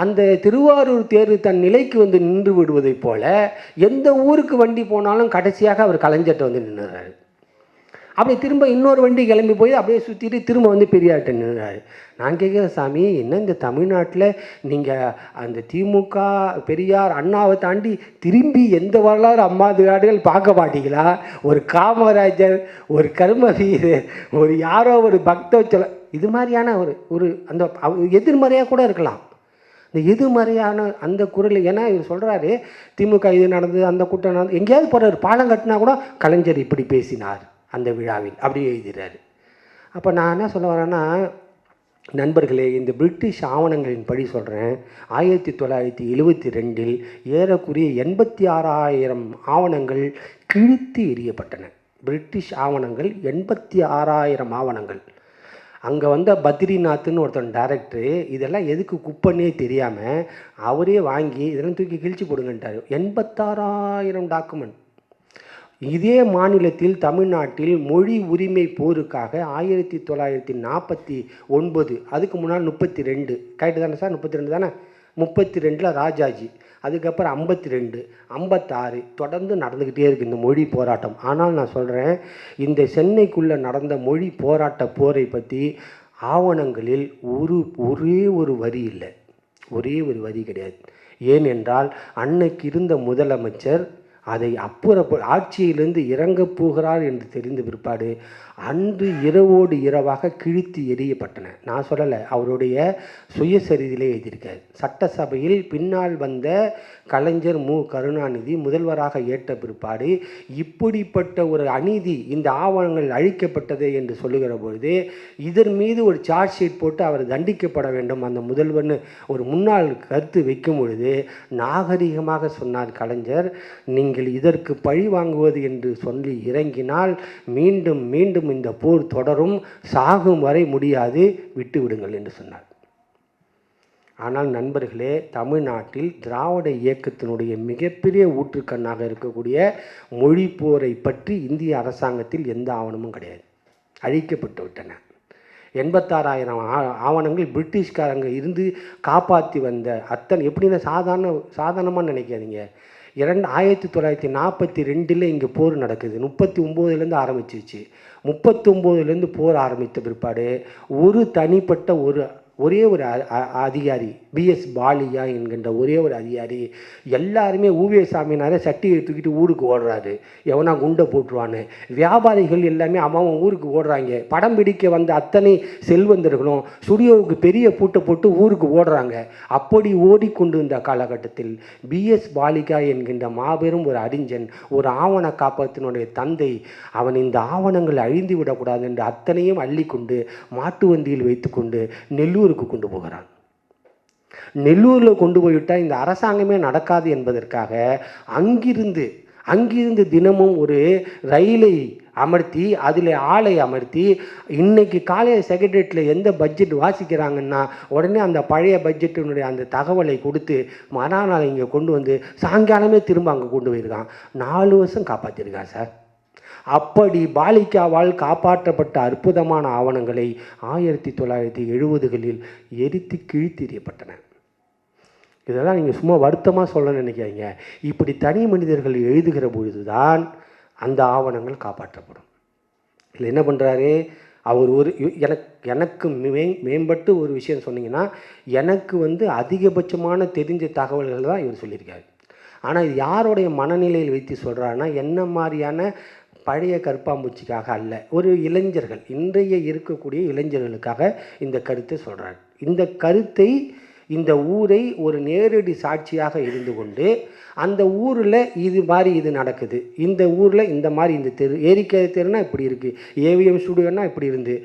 அந்த திருவாரூர் தேர் தன் நிலைக்கு வந்து நின்று விடுவதைப் போல எந்த ஊருக்கு வண்டி போனாலும் கடைசியாக அவர் கலைஞர்கிட்ட வந்து நின்றுறாரு. அப்படியே திரும்ப இன்னொரு வண்டி கிளம்பி போய் அப்படியே சுற்றிட்டு திரும்ப வந்து பெரியார்கிட்ட நின்றாரு. நான் கேட்குறேன், சாமி என்ன இந்த தமிழ்நாட்டில் நீங்கள் அந்த திமுக, பெரியார், அண்ணாவை தாண்டி திரும்பி எந்த வரலாறு 50 ஆண்டுகள் பார்க்க மாட்டீங்களா? ஒரு காமராஜர், ஒரு கர்மவீரர், ஒரு யாரோ ஒரு பக்தவச்சல, இது மாதிரியான ஒரு அந்த எதிர்மறையாக கூட இருக்கலாம். இந்த எதிர்மறையான அந்த குரல், ஏன்னா இவர் சொல்கிறாரு திமுக இது நடந்தது, அந்த கூட்டம் நடந்தது, எங்கேயாவது போகிறார், பாலம் கட்டினா கூட கலைஞர் இப்படி பேசினார் அந்த விழாவில் அப்படி எழுதுகிறாரு. அப்போ நான் என்ன சொல்ல வரேன்னா, நண்பர்களே, இந்த பிரிட்டிஷ் ஆவணங்களின் படி சொல்கிறேன், 1972 ஏறக்குறைய 86,000 ஆவணங்கள் கிழித்து எறியப்பட்டன. பிரிட்டிஷ் ஆவணங்கள் 86,000 ஆவணங்கள். அங்கே வந்த பத்ரிநாத்னு ஒருத்தன் டைரக்டரு இதெல்லாம் எதுக்கு குப்பன்னே தெரியாமல் அவரே வாங்கி இதெல்லாம் தூக்கி கிழிச்சு போடுங்கன்ட்டார். 86,000 டாக்குமெண்ட். இதே மாநிலத்தில் தமிழ்நாட்டில் மொழி உரிமை போருக்காக 1949, அதுக்கு முன்னால் 32, கரெக்டு தானே சார்? 32 தானே? 32 ராஜாஜி, அதுக்கப்புறம் 52, 56 தொடர்ந்து நடந்துக்கிட்டே இருக்குது இந்த மொழி போராட்டம். ஆனால் நான் சொல்கிறேன், இந்த சென்னைக்குள்ளே நடந்த மொழி போராட்ட போரை பற்றி ஆவணங்களில் ஒரே ஒரு வரி இல்லை, ஒரே ஒரு வரி கிடையாது. ஏனென்றால் அன்னைக்கு இருந்த முதலமைச்சர் அதை ஆட்சியிலிருந்து இறங்கப் போகிறார் என்று தெரிந்த பிற்பாடு அன்று இரவோடு இரவாக கிழித்து எறியப்பட்டன. நான் சொல்லலை, அவருடைய சுயசரிதியிலே எழுதியிருக்கார். சட்டசபையில் பின்னால் வந்த கலைஞர் மு கருணாநிதி முதல்வராக ஏற்ற பிற்பாடு இப்படிப்பட்ட ஒரு அநீதி, இந்த ஆவணங்கள் அழிக்கப்பட்டது என்று சொல்லுகிற பொழுது இதன் மீது ஒரு சார்ஜ் ஷீட் போட்டு அவர் தண்டிக்கப்பட வேண்டும் அந்த முதல்வர்னு ஒரு முன்னாள் கருத்து வைக்கும் பொழுது நாகரிகமாக சொன்னார் கலைஞர், நீங்கள் இதற்கு பழி வாங்குவது என்று சொல்லி இறங்கினால் மீண்டும் மீண்டும் இந்த போர் தொடரும், சாகும் வரை முடியாது, விட்டு விடுங்கள் என்று சொன்னார். ஆனால் நண்பர்களே, தமிழ்நாட்டில் திராவிட இயக்கத்தினுடைய மிகப்பெரிய ஊற்றுக்கண்ணாக இருக்கக்கூடிய மொழி போரை பற்றி இந்திய அரசாங்கத்தில் எந்த ஆவணமும் கிடையாது, அழிக்கப்பட்டு விட்டன. 86,000 ஆவணங்கள் பிரிட்டிஷ்காரங்க இருந்து காப்பாற்றி வந்த அத்தனை, எப்படின்னா சாதாரணமாக நினைக்காதீங்க. 1942 இங்கே போர் நடக்குது, 39லேருந்து ஆரம்பிச்சிருச்சு. 39லேருந்து போர் ஆரம்பித்த பிற்பாடு ஒரு தனிப்பட்ட ஒரே ஒரு அதிகாரி, பிஎஸ் பாலியா என்கின்ற ஒரே ஒரு அதிகாரி, எல்லாருமே ஊவே சாமினாரே சட்டியை தூக்கிட்டு ஊருக்கு ஓடுறாரு, எவனா குண்டை போட்டுருவான்னு. வியாபாரிகள் எல்லாமே அவன் ஊருக்கு ஓடுறாங்க. படம் பிடிக்க வந்த அத்தனை செல்வந்தர்களும் ஸ்டுடியோவுக்கு பெரிய பூட்டை போட்டு ஊருக்கு ஓடுறாங்க. அப்படி ஓடிக்கொண்டு இருந்த காலகட்டத்தில் பிஎஸ் பாலிகா என்கின்ற மாபெரும் ஒரு அறிஞன், ஒரு ஆவண காப்பகத்தினுடைய தந்தை, அவன் இந்த ஆவணங்கள் அழிந்து விடக்கூடாது என்று அத்தனையும் அள்ளிக்கொண்டு மாட்டு வண்டியில் வைத்துக்கொண்டு நெல்லூருக்கு கொண்டு போகிறான். நெல்லூரில் கொண்டு போய்விட்டால் இந்த அரசாங்கமே நடக்காது என்பதற்காக அங்கிருந்து தினமும் ஒரு ரயிலை அமர்த்தி அதில் ஆளை அமர்த்தி இன்றைக்கி காலையில் செக்ரட்டரியேட்டில் எந்த பட்ஜெட் வாசிக்கிறாங்கன்னா உடனே அந்த பழைய பட்ஜெட்டினுடைய அந்த தகவலை கொடுத்து மறுநாள் இங்கே கொண்டு வந்து சாயங்காலமே திரும்ப அங்கே கொண்டு போயிருக்கான். 4 வருஷம் காப்பாற்றிருக்கான் சார். அப்படி பாலிகாவால் காப்பாற்றப்பட்ட அற்புதமான ஆவணங்களை 1970களில் எரித்து கிழித்தெறியப்பட்டன. இதெல்லாம் நீங்கள் சும்மா வருத்தமாக சொல்ல நினைக்காதீங்க. இப்படி தனி மனிதர்கள் எழுதுகிற பொழுது தான் அந்த ஆவணங்கள் காப்பாற்றப்படும். இதில் என்ன பண்ணுறாரு அவர், எனக்கு மேம்பட்டு ஒரு விஷயம் சொன்னீங்கன்னா, எனக்கு அதிகபட்சமான தெரிஞ்ச தகவல்கள் தான் இவர் சொல்லியிருக்காரு. ஆனால் இது யாருடைய மனநிலையில் வைத்து சொல்கிறாருன்னா, என்ன மாதிரியான பழைய கற்பாம்பூச்சிக்காக அல்ல, ஒரு இளைஞர்கள், இன்றைய இருக்கக்கூடிய இளைஞர்களுக்காக இந்த கருத்தை சொல்கிறார். இந்த கருத்தை, இந்த ஊரை ஒரு நேரடி சாட்சியாக இருந்து கொண்டு, அந்த ஊரில் இது நடக்குது, இந்த ஊரில் இந்த மாதிரி இந்த தெரு, ஏரிக்கரை தெருனா இப்படி இருக்குது, ஏவிஎம் ஸ்டுடியோனா இப்படி இருந்து,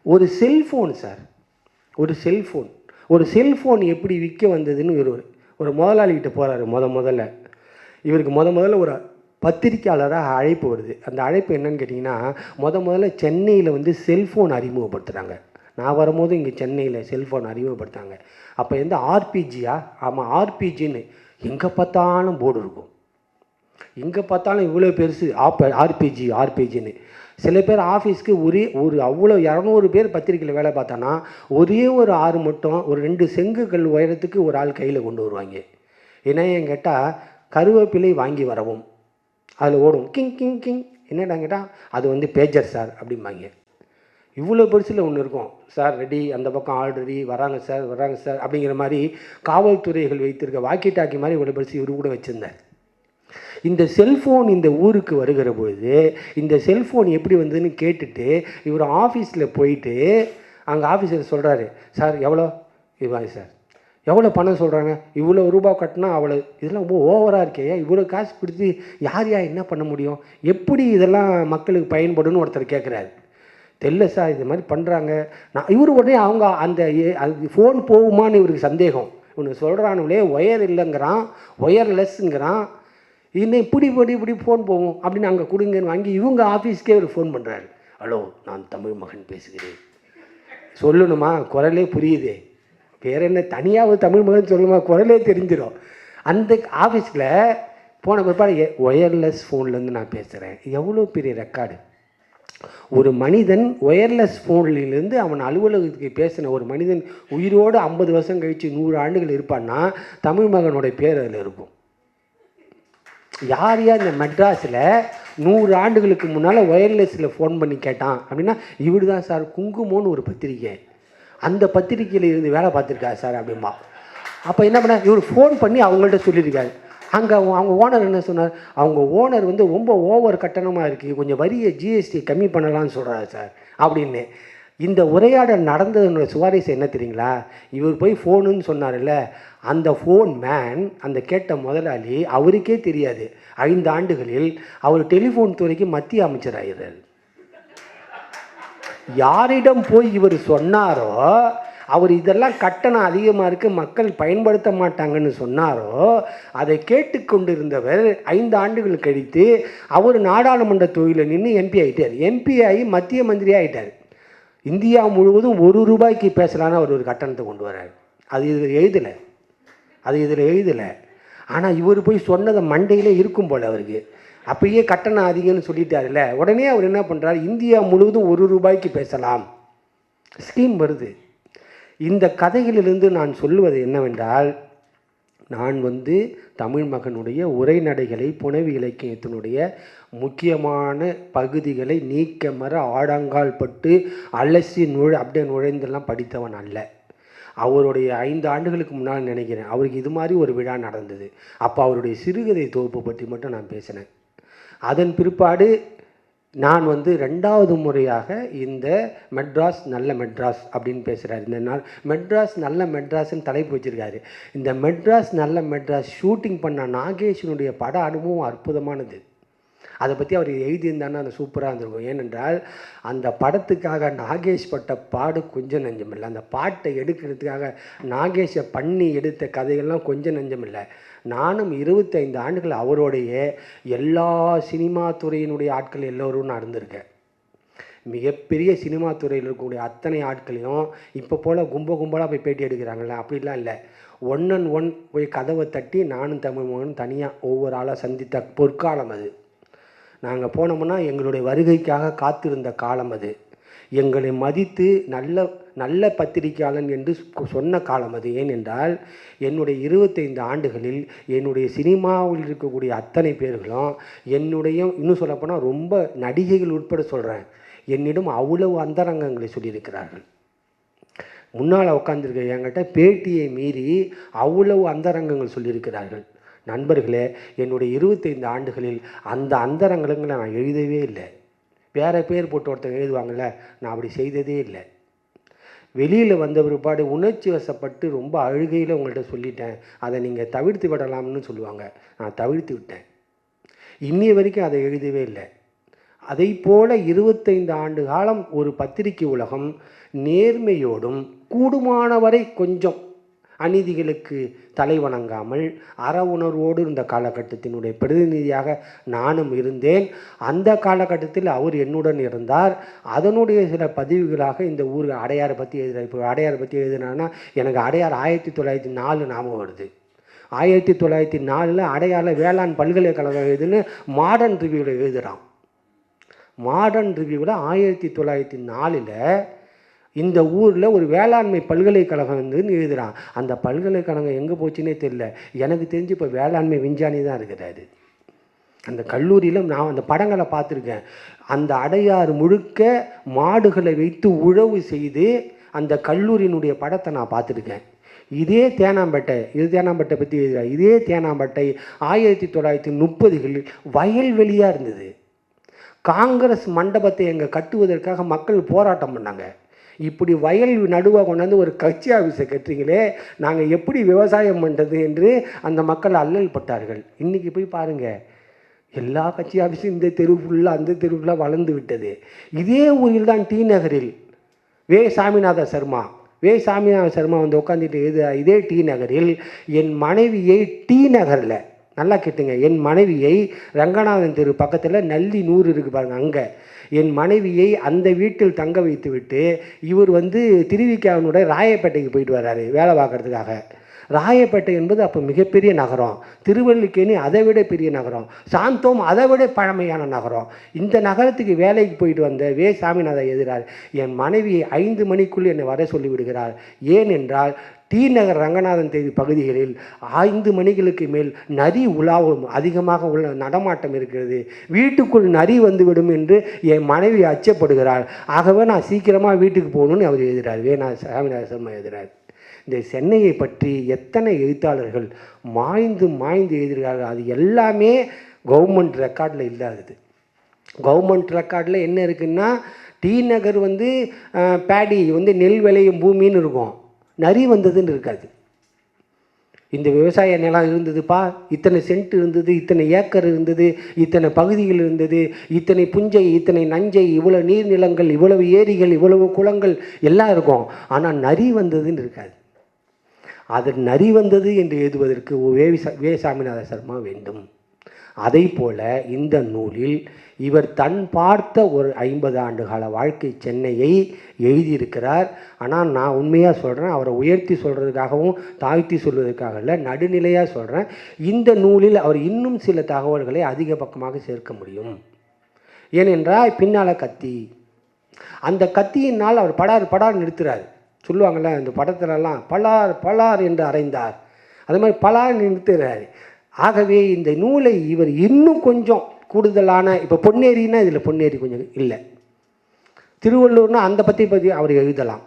ஒரு செல்ஃபோன் சார், ஒரு செல்ஃபோன் எப்படி விற்க வந்ததுன்னு ஒரு முதலாளிகிட்ட போகிறாரு. முதல்ல இவருக்கு முதல்ல ஒரு பத்திரிக்கையாளராக அழைப்பு வருது. அந்த அழைப்பு என்னன்னு கேட்டிங்கன்னா, முதல்ல சென்னையில் செல்ஃபோன் அறிமுகப்படுத்துகிறாங்க. நான் வரும்போது இங்கே சென்னையில் செல்ஃபோன் அறிமுகப்படுத்தாங்க. அப்போ எந்த ஆர்பிஜியா? ஆமாம், ஆர்பிஜின்னு எங்கே பார்த்தாலும் போர்டு இருக்கும், எங்கே பார்த்தாலும் இவ்வளோ பெருசு ஆர்பிஜின்னு. சில பேர் ஆஃபீஸ்க்கு அவ்வளோ 200 பேர் பத்திரிக்கையில் வேலை பார்த்தானா ஒரே ஒரு 6 மட்டும் ஒரு 2 செங்குகள் உயரத்துக்கு ஒரு ஆள் கையில் கொண்டு வருவாங்க. ஏன்னு கேட்டால் கருவேப்பிலை வாங்கி வரவும், அதில் ஓடும் கிங் கிங் கிங். என்னடா கேட்டால் அது பேஜர் சார் அப்படிம்பாங்க. இவ்வளோ பெருசில் ஒன்று இருக்கும், சார் ரெடி, அந்த பக்கம் ஆல்ரெடி வராங்க சார் அப்படிங்கிற மாதிரி காவல்துறைகள் வைத்திருக்க வாக்கி டாக்கி மாதிரி இவ்வளோ பெருசு இவர் கூட வச்சுருந்தார். இந்த செல்ஃபோன் இந்த ஊருக்கு வருகிற பொழுது இந்த செல்ஃபோன் எப்படி வந்ததுன்னு கேட்டுட்டு இவர் ஆஃபீஸில் போயிட்டு அங்கே ஆஃபீஸர் சொல்கிறாரு, சார் எவ்வளோ இதுவாங்க சார், எவ்வளோ பணம் சொல்கிறாங்க, இவ்வளோ ரூபா கட்டினா அவ்வளோ, இதெல்லாம் ரொம்ப ஓவராக இருக்கே, இவ்வளோ காசு கொடுத்து யார் என்ன பண்ண முடியும், எப்படி இதெல்லாம் மக்களுக்கு பயன்படுன்னு ஒருத்தர் கேட்குறாரு. தெரியல சார், இது மாதிரி பண்ணுறாங்க. இவர் உடனே அவங்க அது ஃபோன் போகுமான்னு இவருக்கு சந்தேகம். இவனு சொல்கிறானுங்களே ஒயர் இல்லைங்கிறான், ஒயர்லெஸ்ங்கிறான், இன்னும் இப்படி ஃபோன் போகும் அப்படின்னு அங்கே கொடுங்கன்னு வாங்கி இவங்க ஆஃபீஸ்க்கே ஒரு ஃபோன் பண்ணுறாரு. ஹலோ, நான் தமிழ் மகன் பேசுகிறேன். சொல்லணுமா? குரலே புரியுதே, வேறு என்ன தனியாக தமிழ் மகன் சொல்லணுமா? குரலே தெரிஞ்சிடும். அந்த ஆஃபீஸில் போன பிற்பாடு ஒயர்லெஸ் ஃபோன்லேருந்து நான் பேசுகிறேன். எவ்வளோ பெரிய ரெக்கார்டு! ஒரு மனிதன் ஒயர்லெஸ் ஃபோன்லேருந்து அவன் அலுவலகத்துக்கு பேசின ஒரு மனிதன் உயிரோடு 50 வருஷம் கழித்து 100 ஆண்டுகள் இருப்பான்னா தமிழ் மகனோட பேர் அதில் இருக்கும். யார் இந்த மெட்ராஸில் 100 ஆண்டுகளுக்கு முன்னால் ஒயர்லெஸில் ஃபோன் பண்ணி கேட்டான் அப்படின்னா, இவர் தான் சார் குங்குமோன்னு ஒரு பத்திரிக்கை, அந்த பத்திரிக்கையில் இருந்து வேலை பார்த்துருக்காரு சார் அப்படிம்பா. அப்போ என்ன பண்ண, இவர் ஃபோன் பண்ணி அவங்கள்ட்ட சொல்லியிருக்காரு. அங்கே அவங்க ஓனர் என்ன சொன்னார், அவங்க ஓனர் ரொம்ப ஓவர் கட்டணமாக இருக்குது, கொஞ்சம் வரியை ஜிஎஸ்டி கம்மி பண்ணலான்னு சொல்கிறாரு சார் அப்படின்னு. இந்த உரையாடல் நடந்ததுன்ற சுவாரஸ்யம் என்ன தெரியுங்களா? இவர் போய் ஃபோனுன்னு சொன்னார்ல, அந்த ஃபோன் மேன், அந்த கேட்ட முதலாளி, அவருக்கே தெரியாது 5 ஆண்டுகளில் அவர் டெலிஃபோன் துறைக்கு மத்திய அமைச்சர் ஆகிறார். யாரிடம் போய் இவர் சொன்னாரோ, அவர் இதெல்லாம் கட்டணம் அதிகமாக இருக்குது, மக்கள் பயன்படுத்த மாட்டாங்கன்னு சொன்னாரோ, அதை கேட்டுக்கொண்டிருந்தவர் 5 ஆண்டுகள் கழித்து அவர் நாடாளுமன்ற தொகுதியில் நின்று எம்பி ஆகிட்டார். எம்பி ஆகி மத்திய மந்திரி ஆகிட்டார். இந்தியா முழுவதும் 1 ரூபாய்க்கு பேசலான்னு அவர் ஒரு கட்டணத்தை கொண்டு வர்றார். அது இதில் எழுதலை. ஆனால் இவர் போய் சொன்னதை மண்டையிலே இருக்கும் போல் அவருக்கு. அப்பயே கட்டணம் அதிகம்னு சொல்லிட்டாருல்ல, உடனே அவர் என்ன பண்ணுறார், இந்தியா முழுவதும் 1 ரூபாய்க்கு பேசலாம் ஸ்கீம் வருது. இந்த கதைகளிலிருந்து நான் சொல்லுவது என்னவென்றால், நான் தமிழ் மகனுடைய உரைநடைகளை, புனைவு இலக்கியத்தினுடைய முக்கியமான பகுதிகளை நீக்க மற ஆடங்கால் பட்டு அலசி அப்படியே நுழைந்தெல்லாம் படித்தவன் அல்ல. அவருடைய 5 ஆண்டுகளுக்கு முன்னால் நினைக்கிறேன், அவருக்கு இது மாதிரி ஒரு விழா நடந்தது. அப்போ அவருடைய சிறுகதை தொகுப்பு பற்றி மட்டும் நான் பேசினேன். அதன் பிற்பாடு நான் 2வது முறையாக இந்த மெட்ராஸ் நல்ல மெட்ராஸ் அப்படின்னு பேசுகிறார். இந்த நாள் மெட்ராஸ் நல்ல மெட்ராஸ்ன்னு தலைப்பு வச்சுருக்காரு. இந்த மெட்ராஸ் நல்ல மெட்ராஸ் ஷூட்டிங் பண்ண நாகேஷனுடைய பட அனுபவம் அற்புதமானது. அதை பற்றி அவர் எழுதியிருந்தான்னா அது சூப்பராக இருந்திருக்கும். ஏனென்றால் அந்த படத்துக்காக நாகேஷ் பட்ட பாடு கொஞ்சம் நஞ்சமில்லை. அந்த பாட்டை எடுக்கிறதுக்காக நாகேஷை பண்ணி எடுத்த கதைகள்லாம் கொஞ்சம் நஞ்சமில்லை. நானும் 25 ஆண்டுகள் அவருடைய எல்லா சினிமா துறையினுடைய ஆட்கள் எல்லோரும் நான் இருந்திருக்கேன். மிகப்பெரிய சினிமா துறையில் இருக்கக்கூடிய அத்தனை ஆட்களையும் இப்போ போல் கும்பலாக போய் பேட்டி எடுக்கிறாங்கல்ல, அப்படிலாம் இல்லை. 1 on 1 போய் கதவை தட்டி நானும் தமிழ்மகனும் தனியாக ஒவ்வொரு ஆளாக சந்தித்த பொற்காலம் அது. நாங்கள் போனோம்னா எங்களுடைய வருகைக்காக காத்திருந்த காலம் அது. எங்களை மதித்து நல்ல பத்திரிகையாளன் என்று சொன்ன காலம் அது. ஏனென்றால் என்னுடைய 25 ஆண்டுகளில் என்னுடைய சினிமாவில் இருக்கக்கூடிய அத்தனை பேர்களும் இன்னும் சொல்லப்போனால் ரொம்ப நடிகைகள் உட்பட சொல்கிறேன், என்னிடம் அவ்வளவு அந்தரங்கங்களை சொல்லியிருக்கிறார்கள். முன்னால் உட்காந்துருக்க என்கிட்ட பேட்டியை மீறி அவ்வளவு அந்தரங்கங்கள் சொல்லியிருக்கிறார்கள். நண்பர்களே, என்னுடைய 25 ஆண்டுகளில் அந்த அந்தரங்கங்களை நான் எழுதவே இல்லை. வேறு பேர் போட்டு ஒருத்தர் எழுதுவாங்கள்ல, நான் அப்படி செய்ததே இல்லை. வெளியில் வந்த பிற்பாடு உணர்ச்சி வசப்பட்டு ரொம்ப அழுகையில் உங்கள்கிட்ட சொல்லிட்டேன், அதை நீங்கள் தவிர்த்து விடலாம்னு சொல்லுவாங்க. நான் தவிர்த்து விட்டேன். இன்னி வரைக்கும் அதை எழுதவே இல்லை. அதை போல 25 ஆண்டு காலம் ஒரு பத்திரிகை உலகம் நேர்மையோடும் கூடுமானவரை கொஞ்சம் அநீதிகளுக்கு தலை வணங்காமல் அற உணர்வோடு இருந்த காலகட்டத்தினுடைய பிரதிநிதியாக நானும் இருந்தேன். அந்த காலகட்டத்தில் அவர் என்னுடன் இருந்தார். அதனுடைய சில பதிவுகளாக இந்த ஊர் அடையாரை பற்றி எழுதுகிறார். இப்போ அடையாரை பற்றி எழுதுனான்னா எனக்கு அடையார் 1904 ஞாபகம் வருது. 1904 அடையாரில் வேளாண் பல்கலைக்கழகம் எழுதுன்னு மாடர்ன் ரிவ்யூவில் எழுதுகிறான். மாடர்ன் ரிவ்யூவில் 1904 இந்த ஊரில் ஒரு வேளாண்மை பல்கலைக்கழகம் வந்துன்னு எழுதுகிறான். அந்த பல்கலைக்கழகம் எங்கே போச்சுன்னே தெரியல. எனக்கு தெரிஞ்சு இப்போ வேளாண்மை விஞ்ஞானி தான் இருக்கிறாரு. அந்த கல்லூரியில் நான் அந்த படங்களை பார்த்துருக்கேன். அந்த அடையாறு முழுக்க மாடுகளை வைத்து உழவு செய்து அந்த கல்லூரியினுடைய படத்தை நான் பார்த்துருக்கேன். இதே தேனாம்பேட்டை பற்றி எழுதுகிறார். இதே தேனாம்பேட்டை 1930களில் வயல்வெளியாக இருந்தது. காங்கிரஸ் மண்டபத்தை எங்கே கட்டுவதற்காக மக்கள் போராட்டம் பண்ணாங்க. இப்படி வயல் நடுவாக கொண்டாந்து ஒரு கட்சி ஆஃபீஸை கட்டுறீங்களே, நாங்கள் எப்படி விவசாயம் பண்ணுறது என்று அந்த மக்கள் அல்லல் பட்டார்கள். இன்றைக்கி போய் பாருங்கள், எல்லா கட்சி ஆஃபீஸும் இந்த தெரு ஃபுல்லாக அந்த தெரு ஃபுல்லாக வளர்ந்து விட்டது. இதே ஊரில் தான் டி நகரில் சாமிநாத சர்மா வந்து உட்காந்துட்டு இதே டி நகரில் என் மனைவியை டி நகரில் நல்லா கேட்டுங்க, என் மனைவியை ரங்கநாதன் தெரு பக்கத்தில் நல்லி 100 இருக்குது பாருங்கள், அங்கே என் மனைவியை அந்த வீட்டில் தங்க வைத்து விட்டு இவர் வந்து திருவிக்காவனுடைய ராயப்பேட்டைக்கு போயிட்டு வர்றாரு வேலை பார்க்குறதுக்காக. ராயப்பேட்டை என்பது அப்போ மிகப்பெரிய நகரம். திருவல்லிக்கேணி அதை விட பெரிய நகரம். சாந்தோம் அதை விட பழமையான நகரம். இந்த நகரத்துக்கு வேலைக்கு போயிட்டு வந்த சாமிநாதன் எதிரார் என் மனைவியை 5 மணிக்குள் என்னை வர சொல்லிவிடுகிறார். ஏனென்றால் டி நகர் ரங்கநாதன் தேதி பகுதிகளில் 5 மணிகளுக்கு மேல் நரி உலாவும் அதிகமாக உள்ள நடமாட்டம் இருக்கிறது. வீட்டுக்குள் நரி வந்துவிடும் என்று என் மனைவி அச்சப்படுகிறாள். ஆகவே நான் சீக்கிரமாக வீட்டுக்கு போகணும்னு அவர் எழுதுகிறார். சாமிநாத சர்மா எழுதுகிறார். இந்த சென்னையை பற்றி எத்தனை எழுத்தாளர்கள் மாய்ந்து எழுதுகிறார்கள். அது எல்லாமே கவர்மெண்ட் ரெக்கார்டில் இல்லாதது. கவர்மெண்ட் ரெக்கார்டில் என்ன இருக்குன்னா, டி நகர் வந்து பேடி வந்து நெல் விளையும் பூமின்னு இருக்கும், நரி வந்ததுன்னு இருக்காது. இந்த விவசாய நிலம் இருந்ததுப்பா, இத்தனை சென்ட் இருந்தது, இத்தனை ஏக்கர் இருந்தது, இத்தனை பகுதிகள் இருந்தது, இத்தனை புஞ்சை, இத்தனை நஞ்சை, இவ்வளவு நீர்நிலங்கள், இவ்வளவு ஏரிகள், இவ்வளவு குளங்கள் எல்லாம் இருக்கும். ஆனால் நரி வந்ததுன்னு இருக்காது. அது நரி வந்தது என்று எழுதுவதற்கு சாமிநாத சர்மா வேண்டும். அதை போல இந்த நூலில் இவர் தன் பார்த்த ஒரு 50 ஆண்டு கால வாழ்க்கை சென்னையை எழுதியிருக்கிறார். ஆனால் நான் உண்மையாக சொல்கிறேன், அவரை உயர்த்தி சொல்கிறதுக்காகவும் தாழ்த்தி சொல்வதற்காக இல்லை, நடுநிலையாக சொல்கிறேன். இந்த நூலில் அவர் இன்னும் சில தகவல்களை அதிக பக்கமாக சேர்க்க முடியும். ஏனென்றால் பின்னால் கத்தி, அந்த கத்தியினால் அவர் படார் நிறுத்துறார். சொல்லுவாங்கள்ல இந்த படத்துலலாம் பலார் என்று அறைந்தார், அது மாதிரி பலார் நிறுத்துறார். ஆகவே இந்த நூலை இவர் இன்னும் கொஞ்சம் கூடுதலான, இப்போ பொன்னேரின்னா இதில் பொன்னேரி கொஞ்சம் இல்லை, திருவள்ளூர்னா அந்த பற்றி அவர் எழுதலாம்.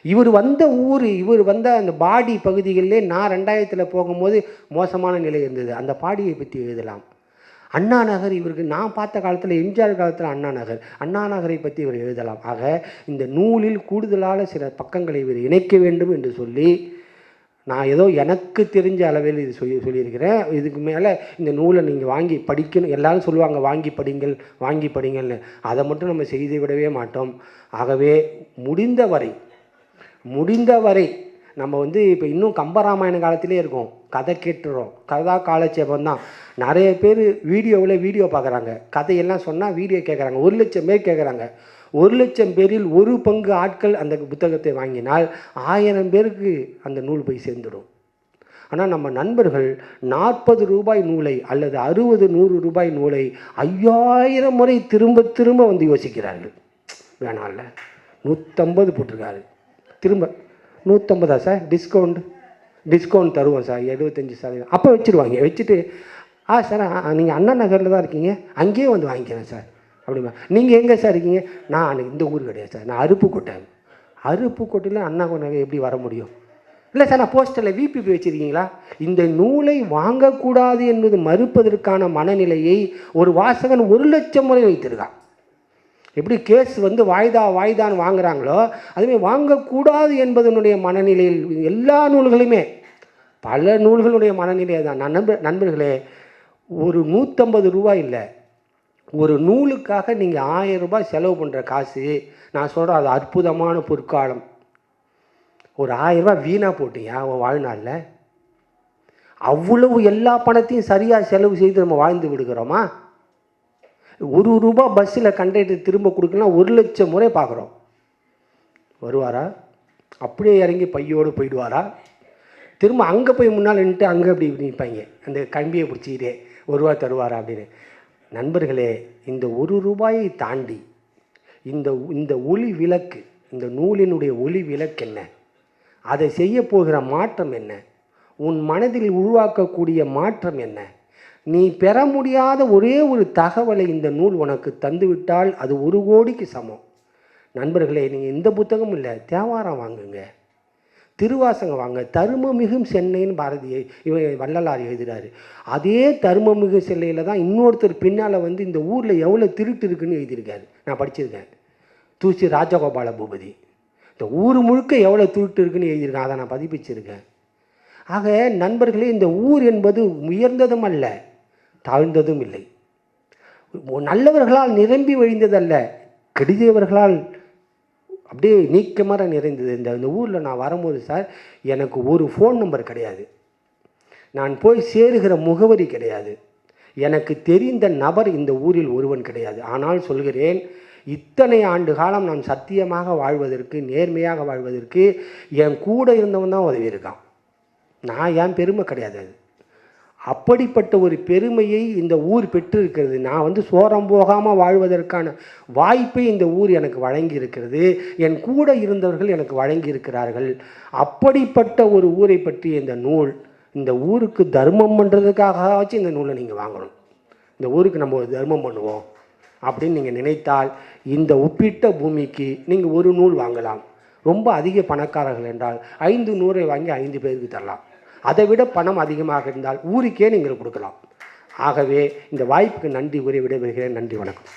இவர் வந்த ஊர், இவர் வந்த அந்த பாடி பகுதிகளிலே நான் 2000 போகும்போது மோசமான நிலை இருந்தது, அந்த பாடியை பற்றி எழுதலாம். அண்ணா நகர் இவருக்கு நான் பார்த்த காலத்தில், எம்ஜிஆர் காலத்தில் அண்ணா நகரை பற்றி இவர் எழுதலாம். ஆக இந்த நூலில் கூடுதலான சில பக்கங்களை இவர் இணைக்க வேண்டும் என்று சொல்லி நான் ஏதோ எனக்கு தெரிஞ்ச அளவில் இது சொல்லியிருக்கிறேன். இதுக்கு மேலே இந்த நூலை நீங்கள் வாங்கி படிக்கணும். எல்லாரும் சொல்லுவாங்க வாங்கி படிங்கள் வாங்கி படிங்கள்னு. அதை மட்டும் நம்ம செய்து விடவே மாட்டோம். ஆகவே முடிந்த வரை நம்ம வந்து இப்போ இன்னும் கம்பராமாயண காலத்திலே இருக்கோம். கதை கேட்டுறோம். கதா காலட்சேபம் தான். நிறைய பேர் வீடியோ பார்க்குறாங்க. கதையெல்லாம் சொன்னால் வீடியோ கேட்குறாங்க. 1,00,000 பேர் கேட்குறாங்க. 1,00,000 பேரில் 1 பங்கு ஆட்கள் அந்த புத்தகத்தை வாங்கினால் 1000 பேருக்கு அந்த நூல் போய் சேர்ந்துடும். ஆனால் நம்ம நண்பர்கள் 40 ரூபாய் நூலை அல்லது 60, 100 ரூபாய் நூலை 5000 முறை திரும்ப வந்து யோசிக்கிறார்கள். வேணாம்ல 150 போட்டிருக்காரு, திரும்ப 150 சார், டிஸ்கவுண்ட் தருவோம் சார் 75%. அப்போ வச்சுட்டு சார் நீங்கள் அண்ணா நகரில் தான் இருக்கீங்க, அங்கேயே வந்து வாங்கிக்கிறேன் சார் அப்படிமா. நீங்கள் எங்கே சார் இருக்கீங்க? நான் இந்த ஊர் கிடையாது சார், நான் அருப்புக்கோட்டையில் அண்ணா நகர் எப்படி வர முடியும்? இல்லை சார் நான் போஸ்டரில் விபிபி வச்சுருக்கீங்களா? இந்த நூலை வாங்கக்கூடாது என்பது மறுப்பதற்கான மனநிலையை ஒரு வாசகன் 1,00,000 முறை வைத்திருக்கான். எப்படி கேஸ் வந்து வாய்தான்னு வாங்குறாங்களோ அதுமாதிரி வாங்கக்கூடாது என்பதனுடைய மனநிலையில் எல்லா நூல்களுமே, பல நூல்களுடைய மனநிலையை தான். நண்பர்களே, ஒரு 150 ரூபாய் இல்லை, ஒரு நூலுக்காக நீங்கள் 1000 ரூபாய் செலவு பண்ணுற காசு, நான் சொல்கிறேன் அது அற்புதமான பொற்காலம். ஒரு 1000 ரூபாய் வீணாக போட்டீங்க அவன் வாழ்நாளில். அவ்வளவு எல்லா பணத்தையும் சரியாக செலவு செய்து நம்ம வாழ்ந்து விடுகிறோமா? 1 ரூபாய் பஸ்ஸில் கண்டக்டர் திரும்ப கொடுக்கலாம் 1,00,000 முறை பார்க்குறோம். வருவாரா? அப்படியே இறங்கி பையோடு போயிடுவாரா? திரும்ப அங்கே போய் முன்னால் நின்றுட்டு அங்கே அப்படி நிற்பாங்க, அந்த கம்பியை பிடிச்சிக்கிட்டே 1 ரூபா தருவாரா அப்படின்னு. நண்பர்களே, இந்த 1 ரூபாயை தாண்டி இந்த ஒளி விளக்கு, இந்த நூலினுடைய ஒளி விளக்கு என்ன? அதை செய்ய போகிற மாற்றம் என்ன? உன் மனதில் உருவாக்கக்கூடிய மாற்றம் என்ன? நீ பெற முடியாத ஒரே ஒரு தகவலை இந்த நூல் உனக்கு தந்துவிட்டால் அது 1 கோடிக்கு சமம். நண்பர்களே, நீங்கள் இந்த புத்தகம் இல்லை, தேவாரம் வாங்குங்க, திருவாசகம் வாங்க. தருமமிகும் சென்னைன்னு வள்ளலார் எழுதுகிறாரு. அதே தருமமிகு சென்னையில் தான் இன்னொருத்தர் பின்னால் வந்து இந்த ஊரில் எவ்வளோ திருட்டு இருக்குன்னு எழுதியிருக்காரு. நான் படிச்சிருக்கேன். தூசி ராஜகோபால பூபதி இந்த ஊர் முழுக்க எவ்வளோ திருட்டு இருக்குன்னு எழுதியிருக்கேன். அதை நான் பதிப்பிச்சிருக்கேன். ஆக நண்பர்களே, இந்த ஊர் என்பது உயர்ந்ததும் அல்ல, தாழ்ந்ததும் இல்லை. நல்லவர்களால் நிரம்பி வழிந்ததல்ல, கெடுதியவர்களால் அப்படியே நீக்கமர நிறைந்தது. இந்த ஊரில் நான் வரும்போது சார், எனக்கு ஒரு ஃபோன் நம்பர் கிடையாது, நான் போய் சேருகிற முகவரி கிடையாது, எனக்கு தெரிந்த நபர் இந்த ஊரில் ஒருவன் கிடையாது. ஆனால் சொல்கிறேன், இத்தனை ஆண்டு காலம் நான் சத்தியமாக வாழ்வதற்கு, நேர்மையாக வாழ்வதற்கு என் கூட இருந்தவன் தான் உதவி இருக்கான். நான் என் பெருமை கிடையாது. அது அப்படிப்பட்ட ஒரு பெருமையை இந்த ஊர் பெற்றிருக்கிறது. நான் வந்து சோரம் போகாமல் வாழ்வதற்கான வாய்ப்பை இந்த ஊர் எனக்கு வழங்கி இருக்கிறது. என் கூட இருந்தவர்கள் எனக்கு வழங்கி இருக்கிறார்கள். அப்படிப்பட்ட ஒரு ஊரை பற்றி இந்த நூல், இந்த ஊருக்கு தர்மம் பண்ணுறதுக்காகவாச்சும் இந்த நூலை நீங்கள் வாங்கணும். இந்த ஊருக்கு நம்ம ஒரு தர்மம் பண்ணுவோம் அப்படின்னு நீங்கள் நினைத்தால் இந்த ஒப்பிட்ட பூமிக்கு நீங்கள் ஒரு நூல் வாங்கலாம். ரொம்ப அதிக பணக்காரர்கள் என்றால் 5 நூலை வாங்கி 5 பேருக்கு தரலாம். அதை விட பணம் அதிகமாக இருந்தால் ஊருக்கே நீங்கள் கொடுக்கலாம். ஆகவே இந்த வாய்ப்புக்கு நன்றி கூறி விடைபெறுகிறேன். நன்றி, வணக்கம்.